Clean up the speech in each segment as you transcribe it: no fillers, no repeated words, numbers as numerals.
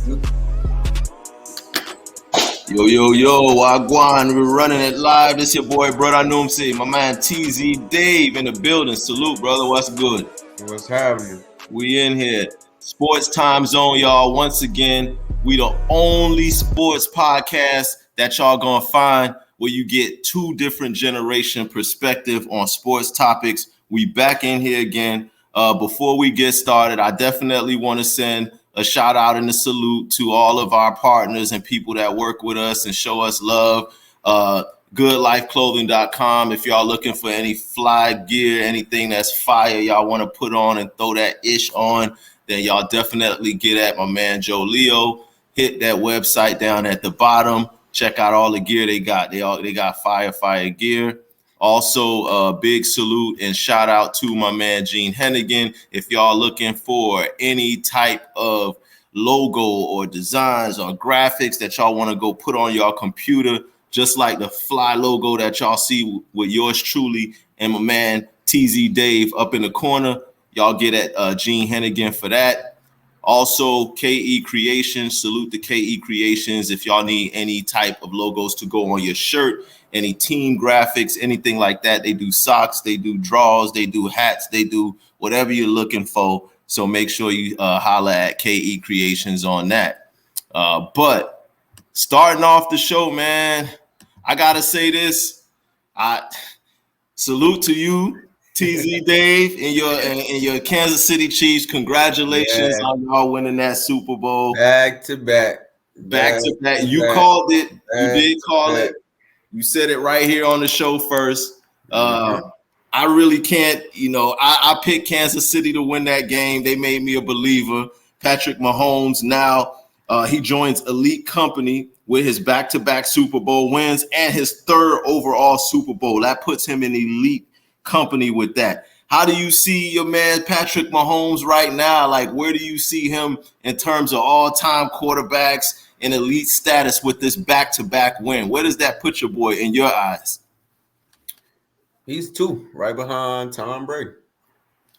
Yo, Wagwan, we're running it live. This your boy, brother Noomsi, my man TZ Dave in the building. Salute, brother. What's good? What's happening? We in here. Sports Time Zone, y'all. Once again, we the only sports podcast that y'all gonna find where you get two different generation perspective on sports topics. We back in here again. Before we get started, I definitely want to send a shout out and a salute to all of our partners and people that work with us and show us love. GoodLifeClothing.com. If y'all looking for any fly gear, anything that's fire y'all want to put on and throw that ish on, then y'all definitely get at my man Joe Leo. Hit that website down at the bottom. Check out all the gear they got. They got fire gear. Also, big salute and shout out to my man Gene Hennigan. If y'all looking for any type of logo or designs or graphics that y'all want to go put on y'all computer, just like the fly logo that y'all see with yours truly and my man TZ Dave up in the corner, y'all get at Gene Hennigan for that. Also, KE Creations, salute to KE Creations. If y'all need any type of logos to go on your shirt, any team graphics, anything like that, they do socks, they do drawers, they do hats, they do whatever you're looking for. So make sure you holler at KE Creations on that. But starting off the show, man, I gotta say this. I salute to you, TZ Dave, and your Kansas City Chiefs. Congratulations on y'all winning that Super Bowl. Back to back. You called it. You did call it. You said it right here on the show first. I really can't, I picked Kansas City to win that game. They made me a believer. Patrick Mahomes now, he joins elite company with his back-to-back Super Bowl wins and his third overall Super Bowl. That puts him in elite company with that. How do you see your man Patrick Mahomes right now? Like, where do you see him in terms of all-time quarterbacks in elite status with this back-to-back win? Where does that put your boy in your eyes? He's two, right behind Tom Brady.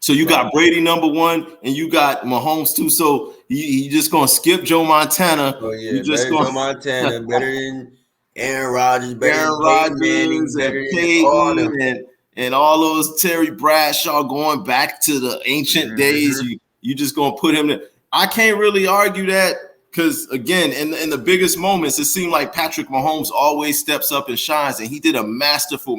So you got Brady number one, and you got Mahomes two. So you just gonna skip Joe Montana? Oh yeah, Joe Montana, better than Aaron Rodgers, better than Manning, better than Peyton, and all those Terry Bradshaw going back to the ancient days. You just gonna put him there? I can't really argue that. Because, again, in the biggest moments, it seemed like Patrick Mahomes always steps up and shines, and he did a masterful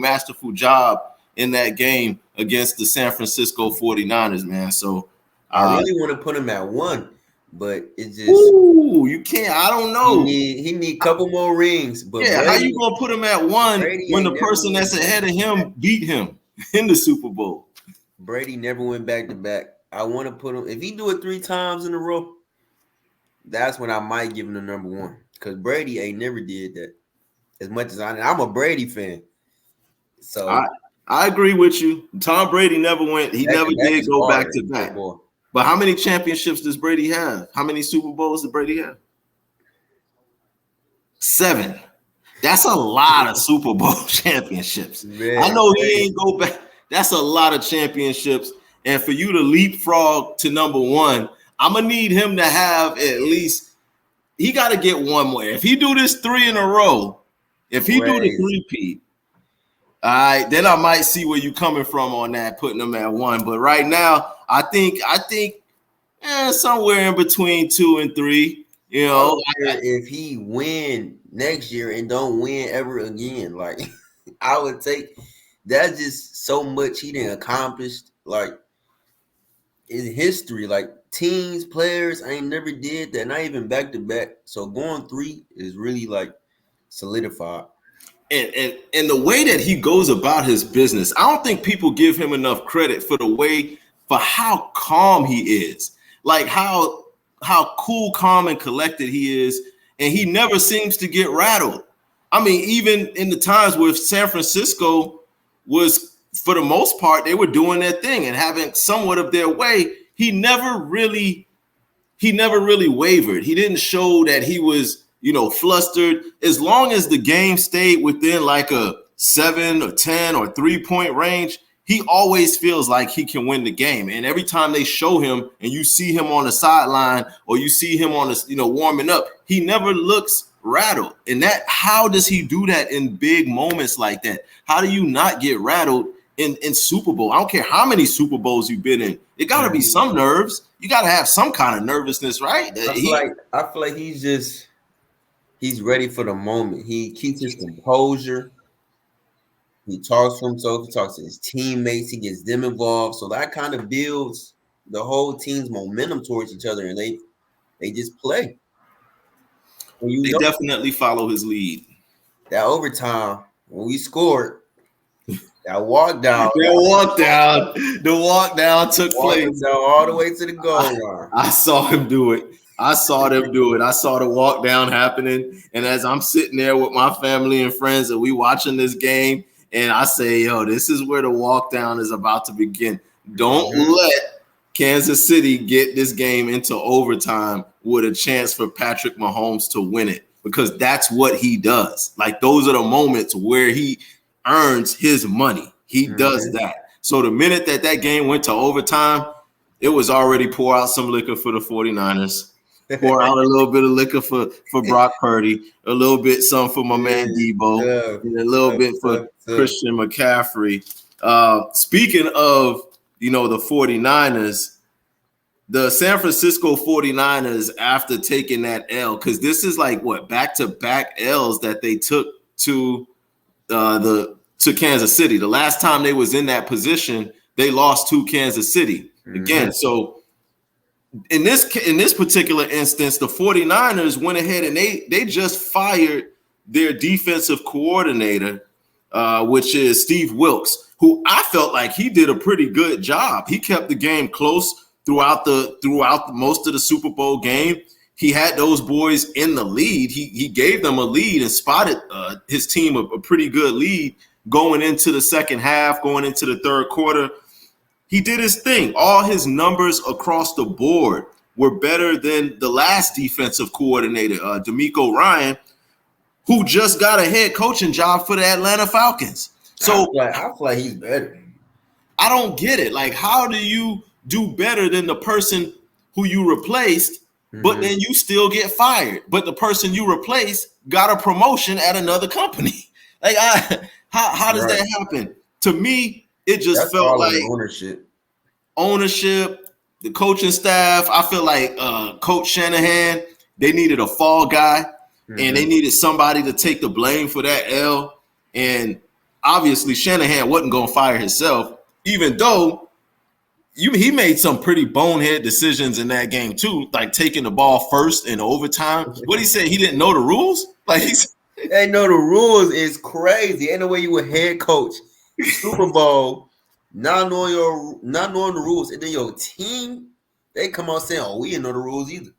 job in that game against the San Francisco 49ers, man. So I really want to put him at one, but it just you can't. I don't know. He need a couple more rings. But yeah, how you gonna put him at one when the person that's ahead of him beat him in the Super Bowl? Brady never went back to back. I want to put him, if he do it 3 times in a row, that's when I might give him the number one, because Brady ain't never did that. As much as I'm a Brady fan, so I agree with you. Tom Brady never went. He never did go back to back. But how many championships does Brady have? How many Super Bowls does Brady have? 7. That's a lot of Super Bowl championships. Man, I know he ain't go back. That's a lot of championships, and for you to leapfrog to number one, I'm going to need him to have at least – he got to get one more. If he do this 3 in a row, if he do the three-peat, all right, then I might see where you coming from on that, putting him at 1. But right now, I think somewhere in between 2 and 3, if he win next year and don't win ever again, like, I would take – that's just so much he didn't accomplish, like, in history, like, teams, players, I ain't never did that, not even back to back. So going 3 is really like solidified. And the way that he goes about his business, I don't think people give him enough credit for how calm he is, like how cool, calm, and collected he is, and he never seems to get rattled. I mean, even in the times where San Francisco was, for the most part, they were doing their thing and having somewhat of their way. He never really wavered. He didn't show that he was, flustered. As long as the game stayed within like a 7 or 10 or 3-point range, he always feels like he can win the game. And every time they show him and you see him on the sideline or you see him on the, warming up, he never looks rattled. And how does he do that in big moments like that? How do you not get rattled in Super Bowl? I don't care how many Super Bowls you've been in. It got to be some nerves. You got to have some kind of nervousness, right? I feel like he's ready for the moment. He keeps his composure. He talks to himself. He talks to his teammates. He gets them involved. So that kind of builds the whole team's momentum towards each other, and they just play. They definitely follow his lead. That overtime, when we scored, that walk down. The walk down took place. Down all the way to the goal line. I saw him do it. I saw them do it. I saw the walk down happening. And as I'm sitting there with my family and friends and we watching this game, and I say, yo, this is where the walk down is about to begin. Don't let Kansas City get this game into overtime with a chance for Patrick Mahomes to win it, because that's what he does. Like, those are the moments where he earns his money. He does that. So the minute that game went to overtime, it was already pour out some liquor for the 49ers. Pour out a little bit of liquor for Brock Purdy, a little bit some for my man Debo, and a little bit for Christian McCaffrey. Speaking of, the 49ers, the San Francisco 49ers, after taking that L, because this is like back-to-back L's that they took to Kansas City. The last time they was in that position, they lost to Kansas City again. So in this particular instance, the 49ers went ahead and they just fired their defensive coordinator, which is Steve Wilks, who I felt like he did a pretty good job. He kept the game close throughout most of the Super Bowl game. He had those boys in the lead. He gave them a lead and spotted his team a pretty good lead going into the second half, going into the third quarter. He did his thing. All his numbers across the board were better than the last defensive coordinator, D'Amico Ryan, who just got a head coaching job for the Atlanta Falcons. So I feel like he's better. I don't get it. Like, how do you do better than the person who you replaced, but then you still get fired? But the person you replaced got a promotion at another company. Like, how does that happen? To me, it just felt like ownership, the coaching staff. I feel like Coach Shanahan, they needed a fall guy, and they needed somebody to take the blame for that L. And obviously, Shanahan wasn't going to fire himself, even though he made some pretty bonehead decisions in that game too, like taking the ball first in overtime. What he said, he didn't know the rules. Like, ain't know the rules is crazy. Ain't no way you would head coach Super Bowl not knowing the rules, and then your team, they come out saying, "Oh, we didn't know the rules either."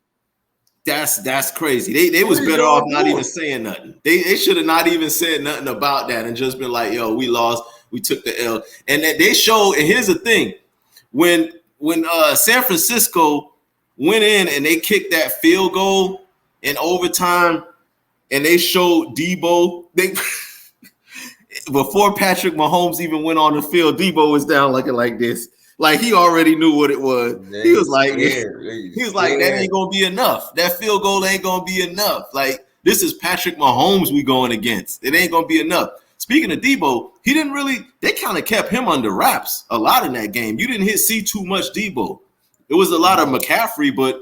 That's crazy. They was better off not even saying nothing. They should have not even said nothing about that and just been like, "Yo, we lost. We took the L." And they showed. And here's the thing: when San Francisco went in and they kicked that field goal in overtime, and they showed Debo, before Patrick Mahomes even went on the field, Debo was down looking like this. Like, he already knew what it was. He was like, that ain't gonna be enough. That field goal ain't gonna be enough. Like, this is Patrick Mahomes we going against. It ain't gonna be enough. Speaking of Debo, they kind of kept him under wraps a lot in that game. You didn't see too much Debo. It was a lot of McCaffrey, but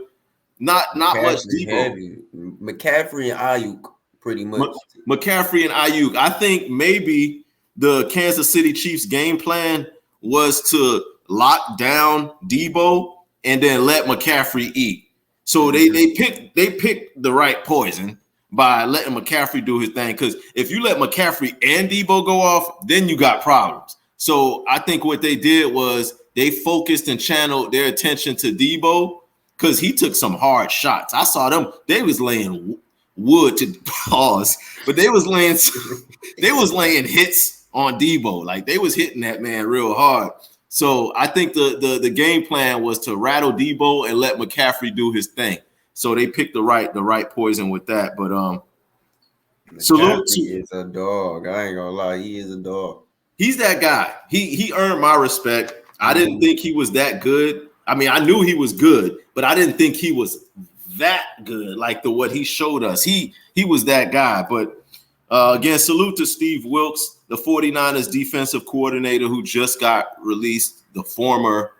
not much Debo. Heavy. McCaffrey and Ayuk, pretty much. McCaffrey and Ayuk. I think maybe the Kansas City Chiefs game plan was to lock down Debo and then let McCaffrey eat. So they picked the right poison by letting McCaffrey do his thing. Because if you let McCaffrey and Debo go off, then you got problems. So I think what they did was they focused and channeled their attention to Debo, because he took some hard shots. I saw them. They was laying wood to pause, but they was laying hits on Debo. Like, they was hitting that man real hard. So I think the game plan was to rattle Debo and let McCaffrey do his thing. So they picked the right poison with that. But salute to is a dog. I ain't gonna lie, he is a dog. He's that guy. He earned my respect. I didn't think he was that good. I mean, I knew he was good, but I didn't think he was that good, like what he showed us. He was that guy. But again, salute to Steve Wilks, the 49ers defensive coordinator who just got released, the former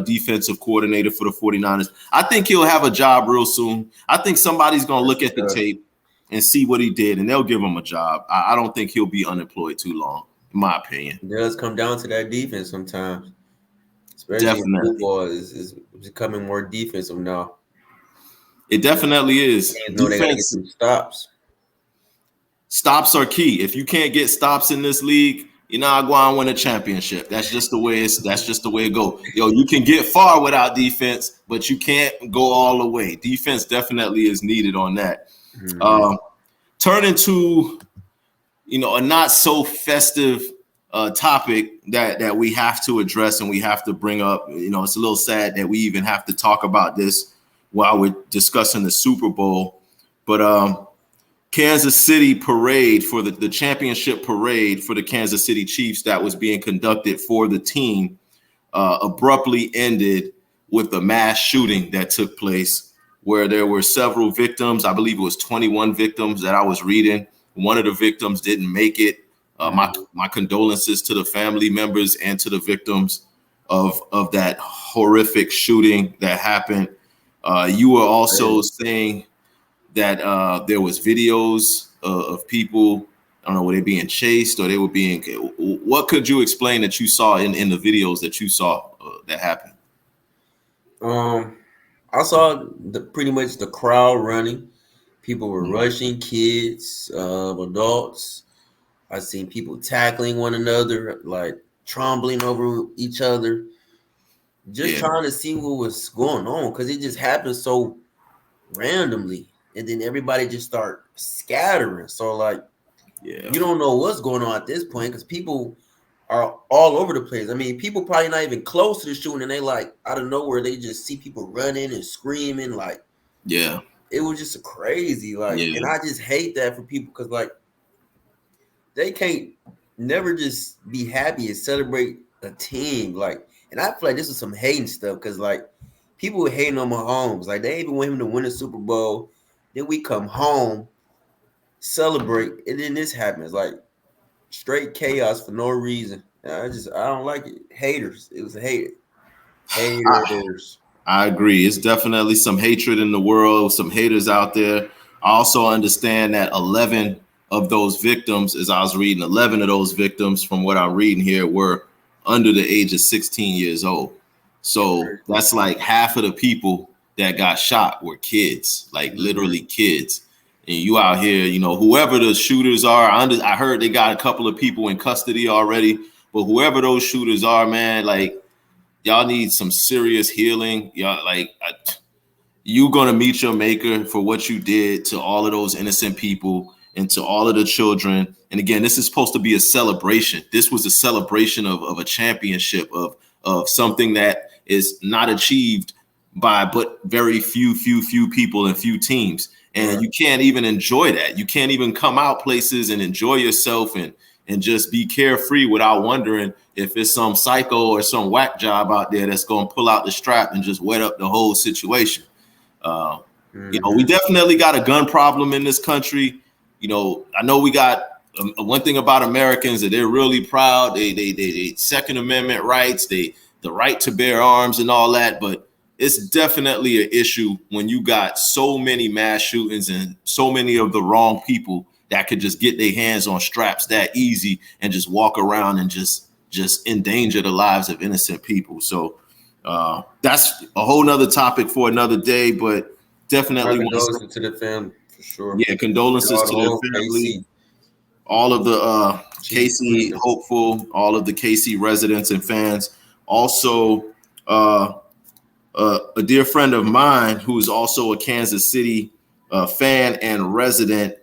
defensive coordinator for the 49ers. I think he'll have a job real soon. I think somebody's going to look at the tape and see what he did, and they'll give him a job. I don't think he'll be unemployed too long, in my opinion. It does come down to that defense sometimes. Especially in football, is becoming more defensive now. It definitely is. They know they gotta get some stops. Stops are key. If you can't get stops in this league, you're not going to win a championship. That's just the way it goes. Yo, you can get far without defense, but you can't go all the way. Defense definitely is needed on that. Turning to, a not so festive topic that we have to address and we have to bring up. It's a little sad that we even have to talk about this while we're discussing the Super Bowl. But Kansas City parade for the championship parade for the Kansas City Chiefs that was being conducted for the team abruptly ended with a mass shooting that took place where there were several victims. I believe it was 21 victims that I was reading. One of the victims didn't make it. My condolences to the family members and to the victims of that horrific shooting that happened. You were also saying that there was videos of people, I don't know, were they being chased or they were being, what could you explain that you saw in the videos that you saw that happened? I saw pretty much the crowd running. People were rushing, kids, adults. I seen people tackling one another, like trembling over each other, just trying to see what was going on because it just happened so randomly, and then everybody just start scattering. So you don't know what's going on at this point because people are all over the place. I mean, people probably not even close to the shooting, and they out of nowhere they just see people running and screaming. It was just crazy. And I just hate that for people because they can't never just be happy and celebrate a team. And I feel like this is some hating stuff because people were hating on Mahomes. They even want him to win a Super Bowl. Then we come home, celebrate, and then this happens. Straight chaos for no reason. I don't like it. Haters. It was a hater. Haters. I agree. It's definitely some hatred in the world, some haters out there. I also understand that 11 of those victims, as I was reading, 11 of those victims from what I'm reading here were under the age of 16 years old. So that's half of the people that got shot were kids, literally kids. And you out here, whoever the shooters are, I heard they got a couple of people in custody already, but whoever those shooters are, man, y'all need some serious healing. Y'all you gonna meet your maker for what you did to all of those innocent people and to all of the children. And again, this is supposed to be a celebration. This was a celebration of a championship of something that is not achieved by but very few people and few teams. And you can't even enjoy that. You can't even come out places and enjoy yourself and just be carefree without wondering if it's some psycho or some whack job out there that's going to pull out the strap and just wet up the whole situation. We definitely got a gun problem in this country. I know we got one thing about Americans that they're really proud. They Second Amendment rights, the right to bear arms and all that, but it's definitely an issue when you got so many mass shootings and so many of the wrong people that could just get their hands on straps that easy and just walk around and just endanger the lives of innocent people. So that's a whole nother topic for another day, but definitely condolences to the family for sure. Yeah, condolences to their family. All of the KC hopeful, all of the KC residents and fans. Also, a dear friend of mine who is also a Kansas City fan and resident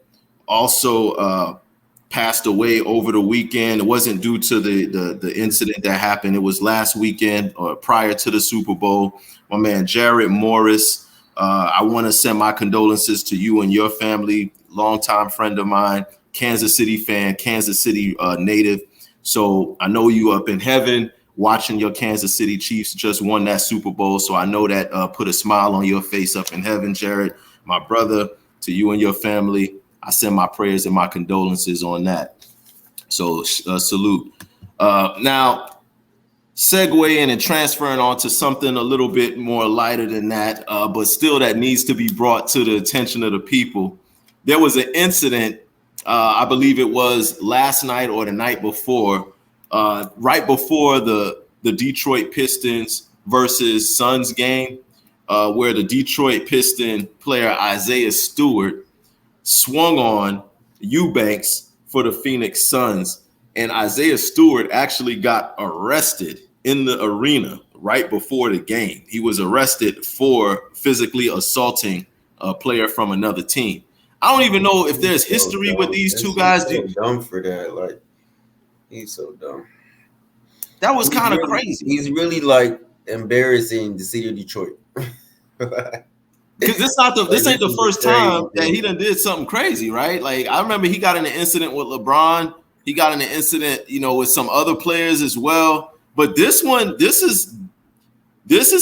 also passed away over the weekend. It wasn't due to the incident that happened. It was last weekend or prior to the Super Bowl. My man, Jared Morris. I want to send my condolences to you and your family. Longtime friend of mine, Kansas City fan, Kansas City native. So I know you up in heaven watching your Kansas City Chiefs just won that Super Bowl. So I know that put a smile on your face up in heaven, Jared, my brother, to you and your family. I send my prayers and my condolences on that. So salute. Now, segueing and transferring on to something a little bit more lighter than that, but still that needs to be brought to the attention of the people. There was an incident, I believe it was last night or the night before, right before the Detroit Pistons versus Suns game, where the Detroit Piston player Isaiah Stewart swung on Eubanks for the Phoenix Suns. And Isaiah Stewart actually got arrested in the arena right before the game. He was arrested for physically assaulting a player from another team. I don't even know if there's history with these two guys. He's so dumb for that. Like, he's so dumb. That was kind of crazy. He's really like embarrassing the city of Detroit. Because this ain't the first time that he done did something crazy, right? Like, I remember he got in an incident with LeBron. He got in an incident, with some other players as well. But this is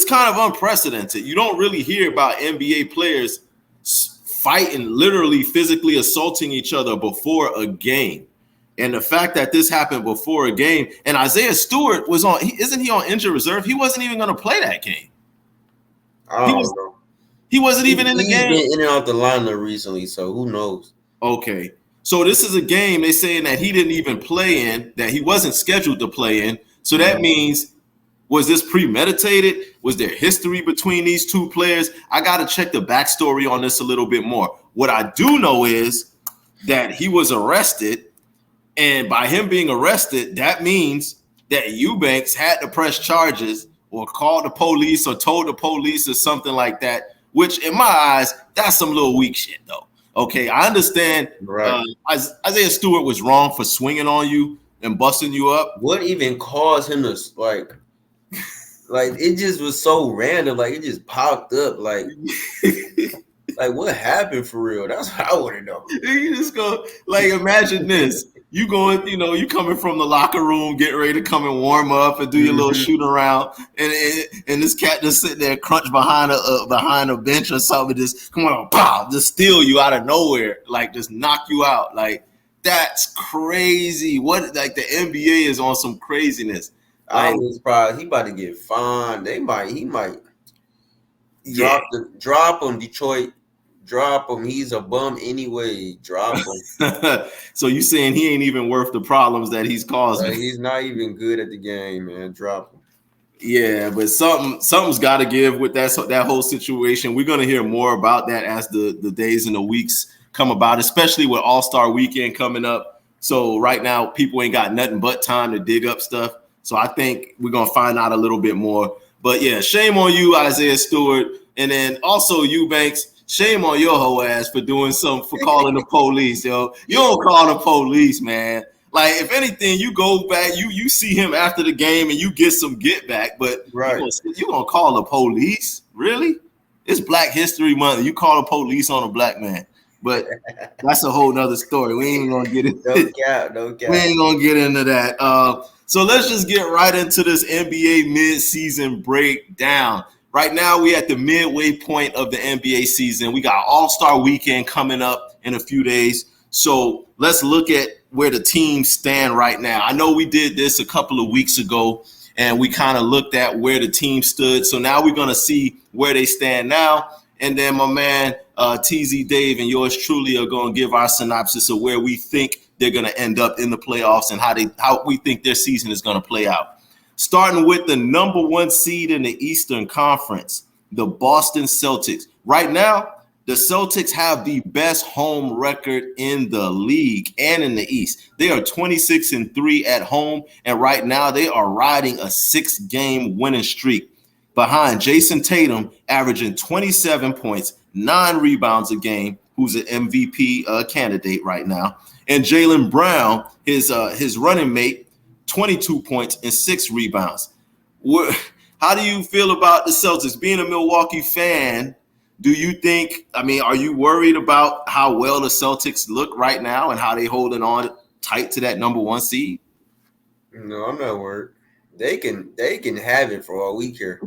kind of unprecedented. You don't really hear about NBA players fighting, literally physically assaulting each other before a game. And the fact that this happened before a game, and Isaiah Stewart was isn't he on injured reserve? He wasn't even going to play that game. He wasn't even in the game. He's been in and out the lineup recently, so who knows? Okay. So this is a game they're saying that he didn't even play in, that he wasn't scheduled to play in. So that means, was this premeditated? Was there history between these two players? I got to check the backstory on this a little bit more. What I do know is that he was arrested, and by him being arrested, that means that Eubanks had to press charges or call the police or told the police or something like that, which in my eyes, that's some little weak shit though. Okay, I understand. Right. Isaiah Stewart was wrong for swinging on you and busting you up. What even caused him to like it just was so random. Like it just popped up. Like what happened for real? That's what I want to know. You just go imagine this. You going, you coming from the locker room, getting ready to come and warm up and do your little shoot around, and this cat just sitting there crunched behind a bench or something, just come on, pow, just steal you out of nowhere, just knock you out. Like, that's crazy. What, the NBA is on some craziness. I was surprised he about to get fined. He might drop him, Detroit. Drop him. He's a bum anyway. Drop him. So you saying he ain't even worth the problems that he's causing? He's not even good at the game, man. Drop him. Yeah, but something's got to give with that whole situation. We're gonna hear more about that as the days and the weeks come about, especially with All-Star Weekend coming up. So right now, people ain't got nothing but time to dig up stuff. So I think we're gonna find out a little bit more. But yeah, shame on you, Isaiah Stewart, and then also Eubanks. Shame on your whole ass for doing something, for calling the police, yo. You don't call the police, man. Like, if anything, you go back, you see him after the game and you get some get back, but right. you gonna call the police? Really? It's Black History Month. You call the police on a black man. But that's a whole nother story. We ain't gonna get into No cap. We ain't gonna get into that. So let's just get right into this NBA midseason breakdown. Right now, we at the midway point of the NBA season. We got All-Star Weekend coming up in a few days. So let's look at where the teams stand right now. I know we did this a couple of weeks ago, and we kind of looked at where the team stood. So now we're going to see where they stand now. And then my man, TZ Dave, and yours truly are going to give our synopsis of where we think they're going to end up in the playoffs and how we think their season is going to play out. Starting with the number one seed in the Eastern Conference, the Boston Celtics. Right now, the Celtics have the best home record in the league and in the East. They are 26-3 at home, and right now they are riding a 6-game winning streak behind Jason Tatum, averaging 27 points, 9 rebounds a game, who's an MVP candidate right now, and Jaylen Brown, his running mate, 22 points and 6 rebounds. How do you feel about the Celtics? Being a Milwaukee fan, do you think, are you worried about how well the Celtics look right now and how they holding on tight to that number one seed? No, I'm not worried. They can have it for all we care.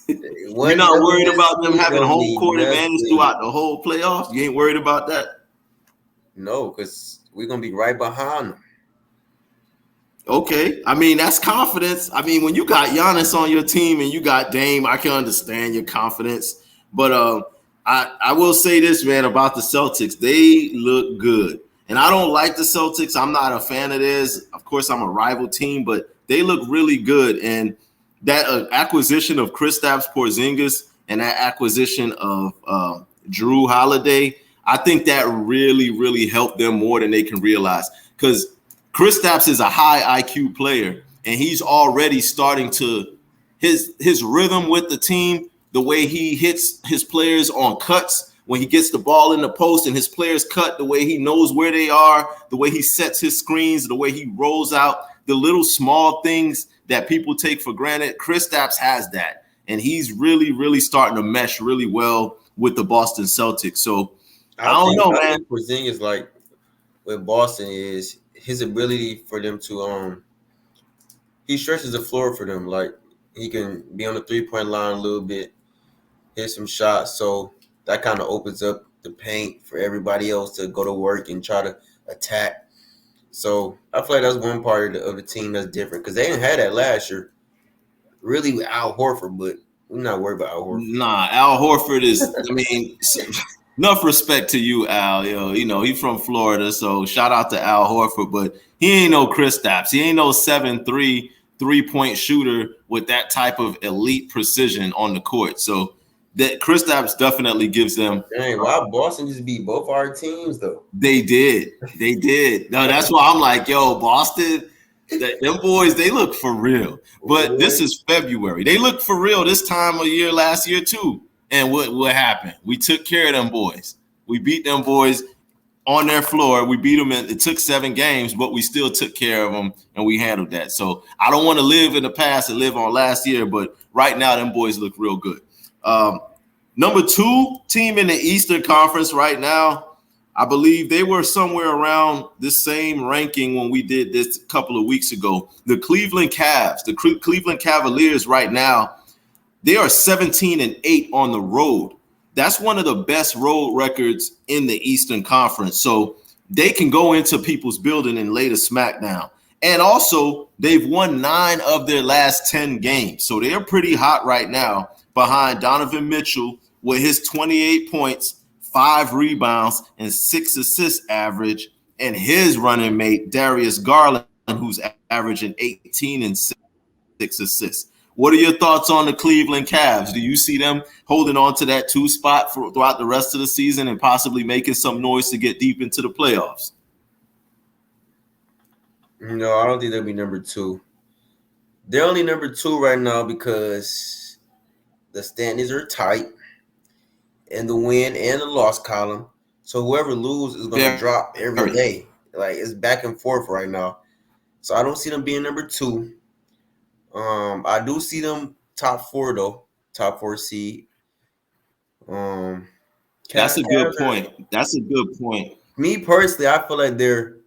You're One not W worried this about them week having don't home mean court advantage nothing. throughout the whole playoffs? You ain't worried about that? No, because we're gonna be right behind them. Okay. I mean, that's confidence. I mean, when you got Giannis on your team and you got Dame, I can understand your confidence. But I will say this, man, about the Celtics. They look good. And I don't like the Celtics. I'm not a fan of theirs. Of course, I'm a rival team, but they look really good. And that acquisition of Kristaps Porzingis and that acquisition of Drew Holiday, I think that really, really helped them more than they can realize. Because Kristaps is a high IQ player, and he's already starting to his rhythm with the team, the way he hits his players on cuts when he gets the ball in the post and his players cut, the way he knows where they are, the way he sets his screens, the way he rolls out, the little small things that people take for granted. Kristaps has that, and he's really, really starting to mesh really well with the Boston Celtics. So I I don't think know, I man. think Porzingis like with Boston is his ability for them to he stretches the floor for them. Like he can be on the 3-point line a little bit, hit some shots. So that kind of opens up the paint for everybody else to go to work and try to attack. So I feel like that's one part of the team that's different because they didn't have that last year. Really with Al Horford, but we're not worried about Al Horford. Nah, Al Horford is. I mean, enough respect to you, Al. You know he's from Florida, so shout out to Al Horford. But he ain't no Kristaps. He ain't no 7'3" 3-point shooter with that type of elite precision on the court. So that Kristaps definitely gives them. Dang, why Boston just beat both our teams though? They did. They did. No, that's why I'm like, yo, Boston. Them boys, they look for real. But this Boy. is February. They look for real this time of year last year too. And what happened? We took care of them boys. We beat them boys on their floor. We beat them. It took 7 games, but we still took care of them and we handled that. So I don't want to live in the past and live on last year, but right now them boys look real good. Number 2 team in the Eastern Conference right now, I believe they were somewhere around this same ranking when we did this a couple of weeks ago. The Cleveland Cavs, the Cleveland Cavaliers right now, they are 17-8 on the road. That's one of the best road records in the Eastern Conference. So they can go into people's building and lay the smackdown. And also, they've won 9 of their last 10 games. So they're pretty hot right now behind Donovan Mitchell with his 28 points, 5 rebounds, and 6 assists average, and his running mate, Darius Garland, who's averaging 18 and 6 assists. What are your thoughts on the Cleveland Cavs? Do you see them holding on to that 2 spot throughout the rest of the season and possibly making some noise to get deep into the playoffs? No, I don't think they'll be number 2. They're only number 2 right now because the standings are tight in the win and the loss column. So whoever loses is going to Very. drop every day. Like it's back and forth right now. So I don't see them being number 2. I do see them top 4 though, top 4 seed. Um, That's a good Cavs are, point. That's a good point. me personally, I feel like they're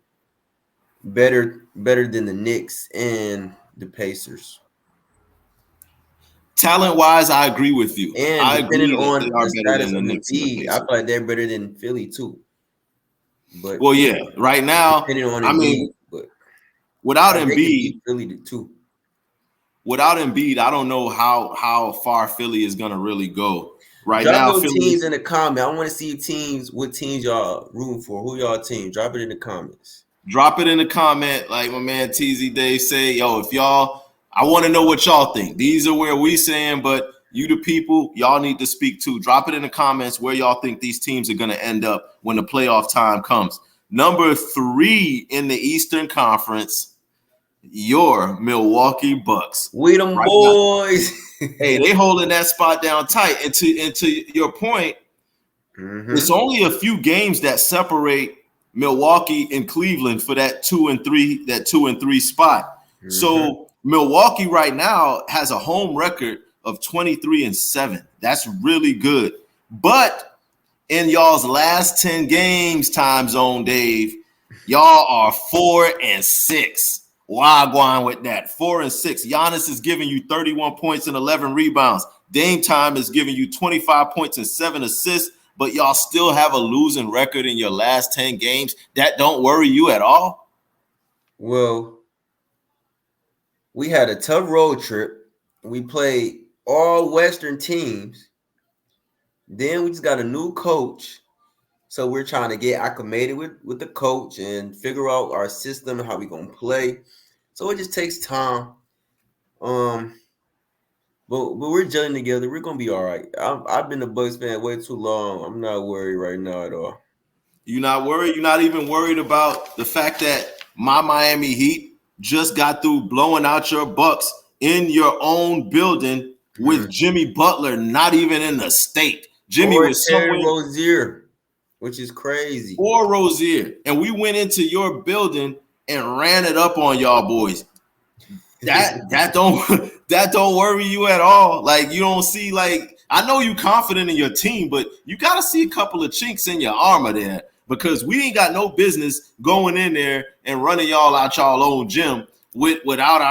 better than the Knicks and the Pacers. Talent wise, I agree with you. And I depending agree that they on are the better status than the of Knicks and the Embiid, I Pacers. feel like they're better than Philly too. But Well, yeah, right now, depending on I Embiid, mean, but without they can Embiid, beat Philly too. I don't know how far Philly is gonna really go. Right Drop now, your Philly. teams in the comment. I want to see teams. What teams y'all rooting for? Who y'all team? Drop it in the comments. Drop it in the comment, like my man TZ Dave say, yo, if y'all, I want to know what y'all think. These are where we saying, but you the people, y'all need to speak too. Drop it in the comments where y'all think these teams are going to end up when the playoff time comes. Number 3 in the Eastern Conference, your Milwaukee Bucks. We them Right now, boys. hey, they holding that spot down tight. And to your point, it's Mm-hmm. only a few games that separate Milwaukee and Cleveland for that 2 and 3 spot. Mm-hmm. So Milwaukee right now has a home record of 23-7. That's really good. But in y'all's last 10 games, time zone, Dave, y'all are 4-6. Wagwan with that. 4 and 6. Giannis is giving you 31 points and 11 rebounds. Dame Time is giving you 25 points and 7 assists, but y'all still have a losing record in your last 10 games. That don't worry you at all? Well, we had a tough road trip. We played all Western teams. Then we just got a new coach. So we're trying to get acclimated with the coach and figure out our system and how we're going to play. So it just takes time. But we're gelling together. We're gonna be all right. I've been a Bucks fan way too long. I'm not worried right now at all. You're not worried? You're not even worried about the fact that my Miami Heat just got through blowing out your Bucks in your own building with Jimmy Butler not even in the state. Jimmy was Terry Rozier, which is crazy. Or Rozier. And we went into your building and ran it up on y'all boys. That don't worry you at all. Like, you don't see, like, I know you confident in your team, but you got to see a couple of chinks in your armor there, because we ain't got no business going in there and running y'all out y'all own gym without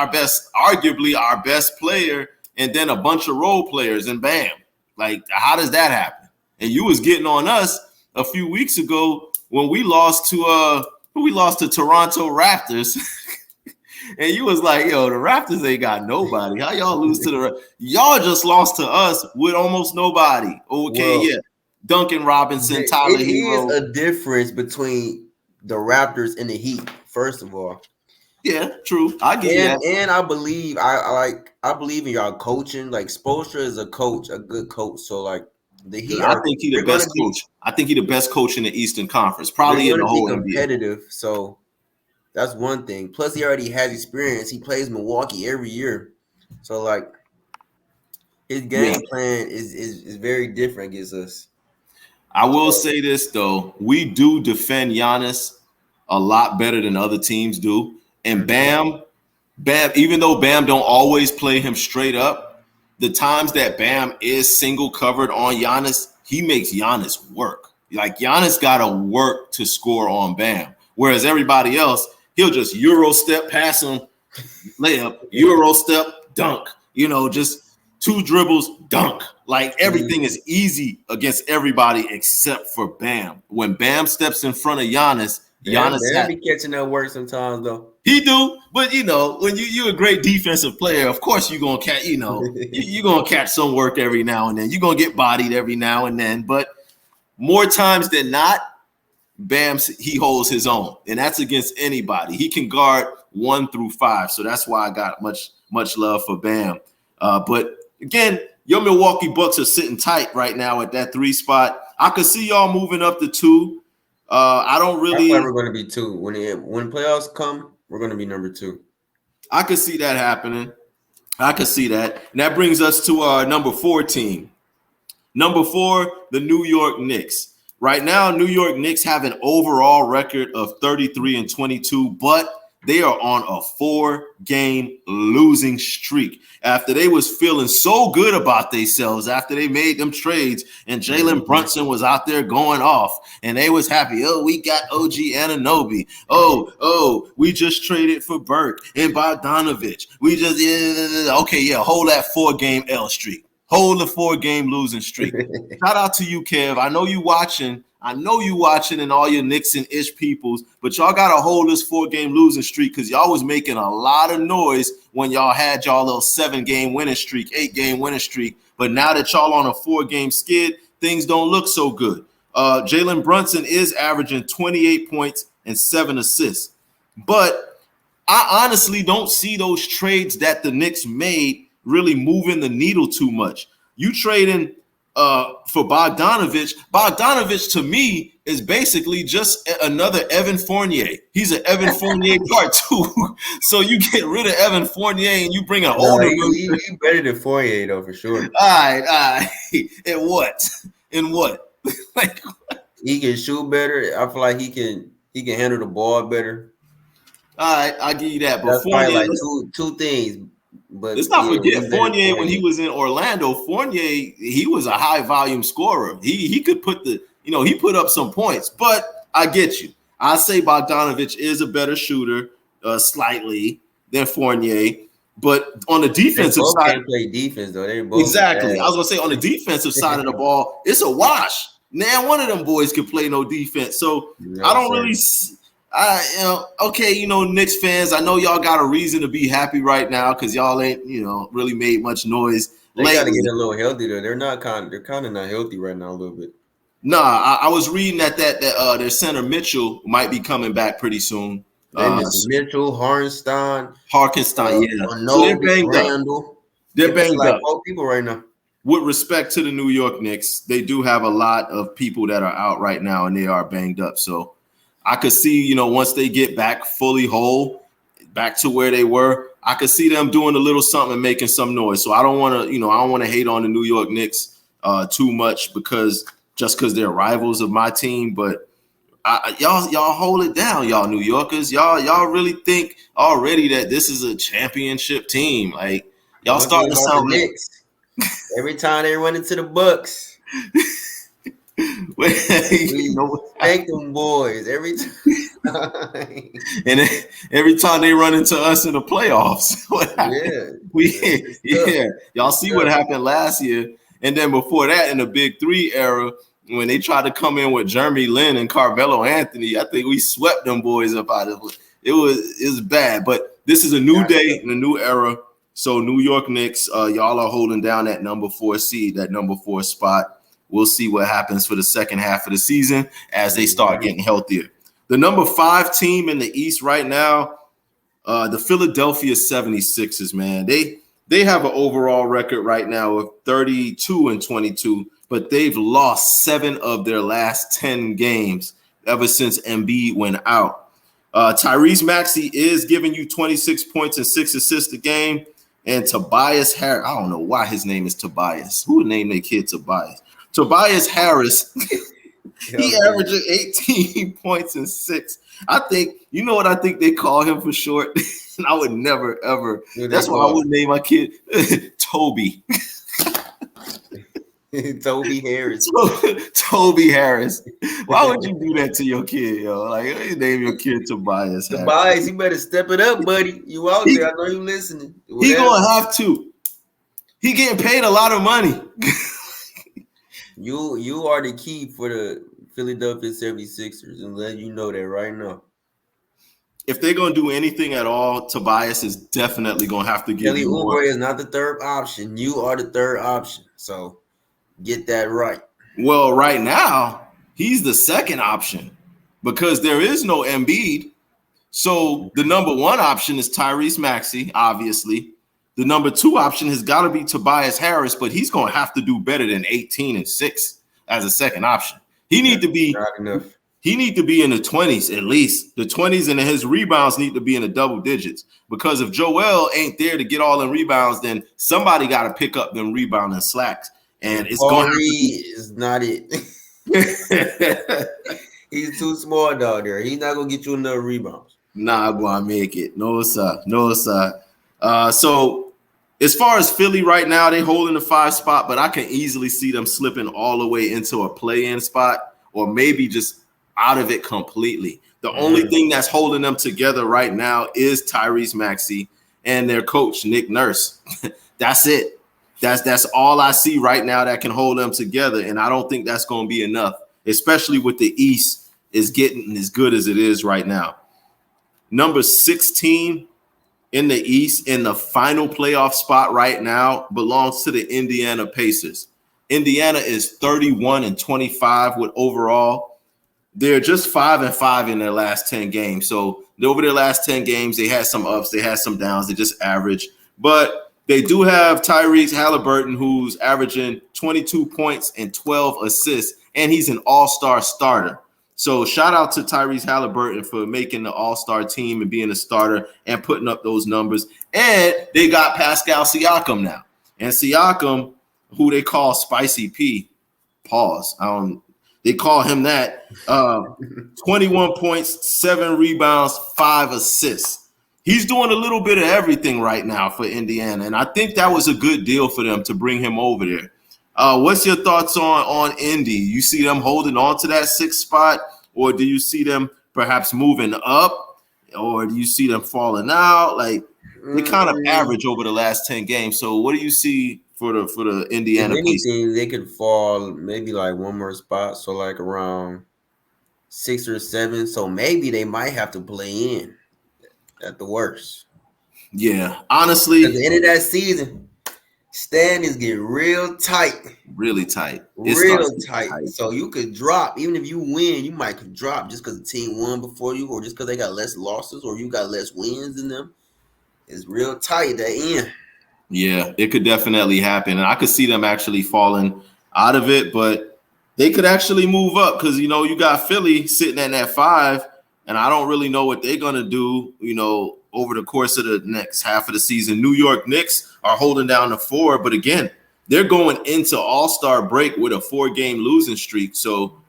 arguably our best player, and then a bunch of role players, and bam. Like, how does that happen? And you was getting on us a few weeks ago when we lost to Toronto Raptors. And you was like, yo, the Raptors ain't got nobody. How y'all lose to y'all just lost to us with almost nobody. Okay, well, yeah. Duncan Robinson, Tyler Hero. It is a difference between the Raptors and the Heat, first of all. Yeah, true. I get that. And I believe I believe in y'all coaching. Like, Spoelstra is a coach, a good coach. So, like, the Heat. I think he's the best coach. I think he's the best coach in the Eastern Conference, probably in the whole competitive, NBA. So that's one thing. Plus, he already has experience. He plays Milwaukee every year. So, like, his game plan is very different against us. I will say this, though. We do defend Giannis a lot better than other teams do. And Bam, even though Bam don't always play him straight up, the times that Bam is single covered on Giannis, he makes Giannis work. Like, Giannis got to work to score on Bam. Whereas everybody else, he'll just Euro step, pass him, layup, Euro step, dunk. You know, just 2 dribbles, dunk. Like, everything is easy against everybody except for Bam. When Bam steps in front of Giannis Bam be catching that work sometimes, though. He do, but, you know, when you're a great defensive player, of course you're gonna catch. You know, you're gonna catch some work every now and then. You're gonna get bodied every now and then, but more times than not, Bam, he holds his own, and that's against anybody. He can guard 1 through 5, so that's why I got much love for Bam. But again, your Milwaukee Bucks are sitting tight right now at that 3 spot. I could see y'all moving up to 2. I don't really. I thought we're going to be 2 when playoffs come. We're going to be number 2. I could see that happening. I could see that, and that brings us to our number 4 team. Number 4, the New York Knicks. Right now, New York Knicks have an overall record of 33-22, but they are on a 4-game losing streak after they was feeling so good about themselves after they made them trades and Jalen Brunson was out there going off and they was happy. Oh, we got OG Anunoby. Oh, we just traded for Burke and Bogdanovich. We just hold that 4-game L streak. Hold the 4-game losing streak. Shout out to you, Kev. I know you watching and all your Knicks and ish peoples, but y'all got to hold this 4-game losing streak because y'all was making a lot of noise when y'all had y'all little 7-game winning streak, 8-game winning streak. But now that y'all on a 4-game skid, things don't look so good. Jalen Brunson is averaging 28 points and 7 assists. But I honestly don't see those trades that the Knicks made really moving the needle too much. You trading for Bogdanovich. Bogdanovich to me is basically just another Evan Fournier. He's an Evan Fournier part 2. So you get rid of Evan Fournier and you bring an older. He better than Fournier though, for sure. All right. In what? Like, he can shoot better. I feel like he can handle the ball better. All right, I'll give you that. But that's Fournier, like two things. But let's not forget Fournier when he was in Orlando. Fournier, he was a high volume scorer. He could he put up some points. But I get you. I say Bogdanovich is a better shooter, slightly. than Fournier. But on the They defensive both side, can't play defense though. They both exactly. I bad. was gonna say on the defensive side of the ball, it's a wash. Now one of them boys can play no defense. So I No, don't sir. really. Okay, Knicks fans, I know y'all got a reason to be happy right now because y'all ain't, really made much noise They got to lately. get a little healthy though. They're kind of not healthy right now a little bit. Nah, I was reading that their center Mitchell might be coming back pretty soon. They missing Mitchell, Harnstein, Harkenstein, yeah. So they're Novi, banged up. Randall. They They're missing banged like up. 4 people right now. With respect to the New York Knicks, they do have a lot of people that are out right now and they are banged up. So I could see, once they get back fully whole, back to where they were, I could see them doing a little something and making some noise. So I don't want to hate on the New York Knicks too much because they're rivals of my team. But y'all hold it down, y'all New Yorkers. Y'all really think already that this is a championship team. Like y'all One thing starting to about the sound like Knicks, every time they run into the Bucks, we spank them boys every time. And every time they run into us in the playoffs, y'all see what happened last year. And then before that, in the Big Three era, when they tried to come in with Jeremy Lin and Carmelo Anthony, I think we swept them boys up out of it. It was bad. But this is a new day and a new era. So New York Knicks, y'all are holding down that number 4 seed, that number 4 spot. We'll see what happens for the second half of the season as they start getting healthier. The number 5 team in the East right now, the Philadelphia 76ers, man. They have an overall record right now of 32-22, but they've lost 7 of their last 10 games ever since Embiid went out. Tyrese Maxey is giving you 26 points and 6 assists a game. And Tobias Harris, I don't know why his name is Tobias. Who would name their kid Tobias? Tobias Harris, he averaging 18 points and 6. I think, what I think they call him for short? And I would never, ever. That's why I would name my kid Toby. Toby Harris. Toby Harris. Why would you do that to your kid, yo? Like, you name your kid Tobias. Tobias, you better step it up, buddy. You out there. I know you listening. Whatever. He gonna have to. He getting paid a lot of money. You are the key for the Philadelphia 76ers, and let you know that right now. If they're going to do anything at all, Tobias is definitely going to have to give Kelly you more. Oubre is not the third option. You are the third option. So get that right. Well, right now, he's the second option because there is no Embiid. So the number 1 option is Tyrese Maxey, obviously. The number 2 option has got to be Tobias Harris, but he's going to have to do better than 18 and 6 as a second option. He need to be not enough. He need to be in the 20s at least. The 20s, and his rebounds need to be in the double digits. Because if Joel ain't there to get all the rebounds, then somebody got to pick up them rebounding slacks. And it's going to is not it. He's too small down there. He's not going to get you enough rebounds. Nah, I'm going to make it. No, sir. No, sir. So as far as Philly right now, they holding the 5 spot, but I can easily see them slipping all the way into a play-in spot or maybe just out of it completely. The only thing that's holding them together right now is Tyrese Maxey and their coach, Nick Nurse. That's it. That's all I see right now that can hold them together. And I don't think that's going to be enough, especially with the East is getting as good as it is right now. Number 16 in the East in the final playoff spot right now belongs to the Indiana Pacers. Indiana is 31-25 with overall. They're just 5-5 in their last 10 games. So over their last 10 games, they had some ups, they had some downs, they just average. But they do have Tyrese Halliburton, who's averaging 22 points and 12 assists, and he's an all-star starter. So shout out to Tyrese Halliburton for making the all-star team and being a starter and putting up those numbers. And they got Pascal Siakam now. And Siakam, who they call Spicy P, pause. They call him that. 21 points, 7 rebounds, 5 assists. He's doing a little bit of everything right now for Indiana, and I think that was a good deal for them to bring him over there. What's your thoughts on Indy? You see them holding on to that 6th spot, or do you see them perhaps moving up, or do you see them falling out? Like, they kind of average over the last 10 games. So what do you see for the Indiana If Pacers? anything, they could fall maybe like one more spot, so like around 6 or 7. So maybe they might have to play in at the worst. Yeah, At honestly, the end of that season, standings get real tight. really tight. It starts Real getting tight. tight. So you could drop. Even if you win, you might could drop just because the team won before you, or just because they got less losses, or you got less wins than them. It's real tight at the end. Yeah, it could definitely happen. And I could see them actually falling out of it, but they could actually move up because, you got Philly sitting at that 5, and I don't really know what they're going to do, over the course of the next half of the season. New York Knicks are holding down the 4, but again, they're going into All-Star break with a 4-game losing streak. So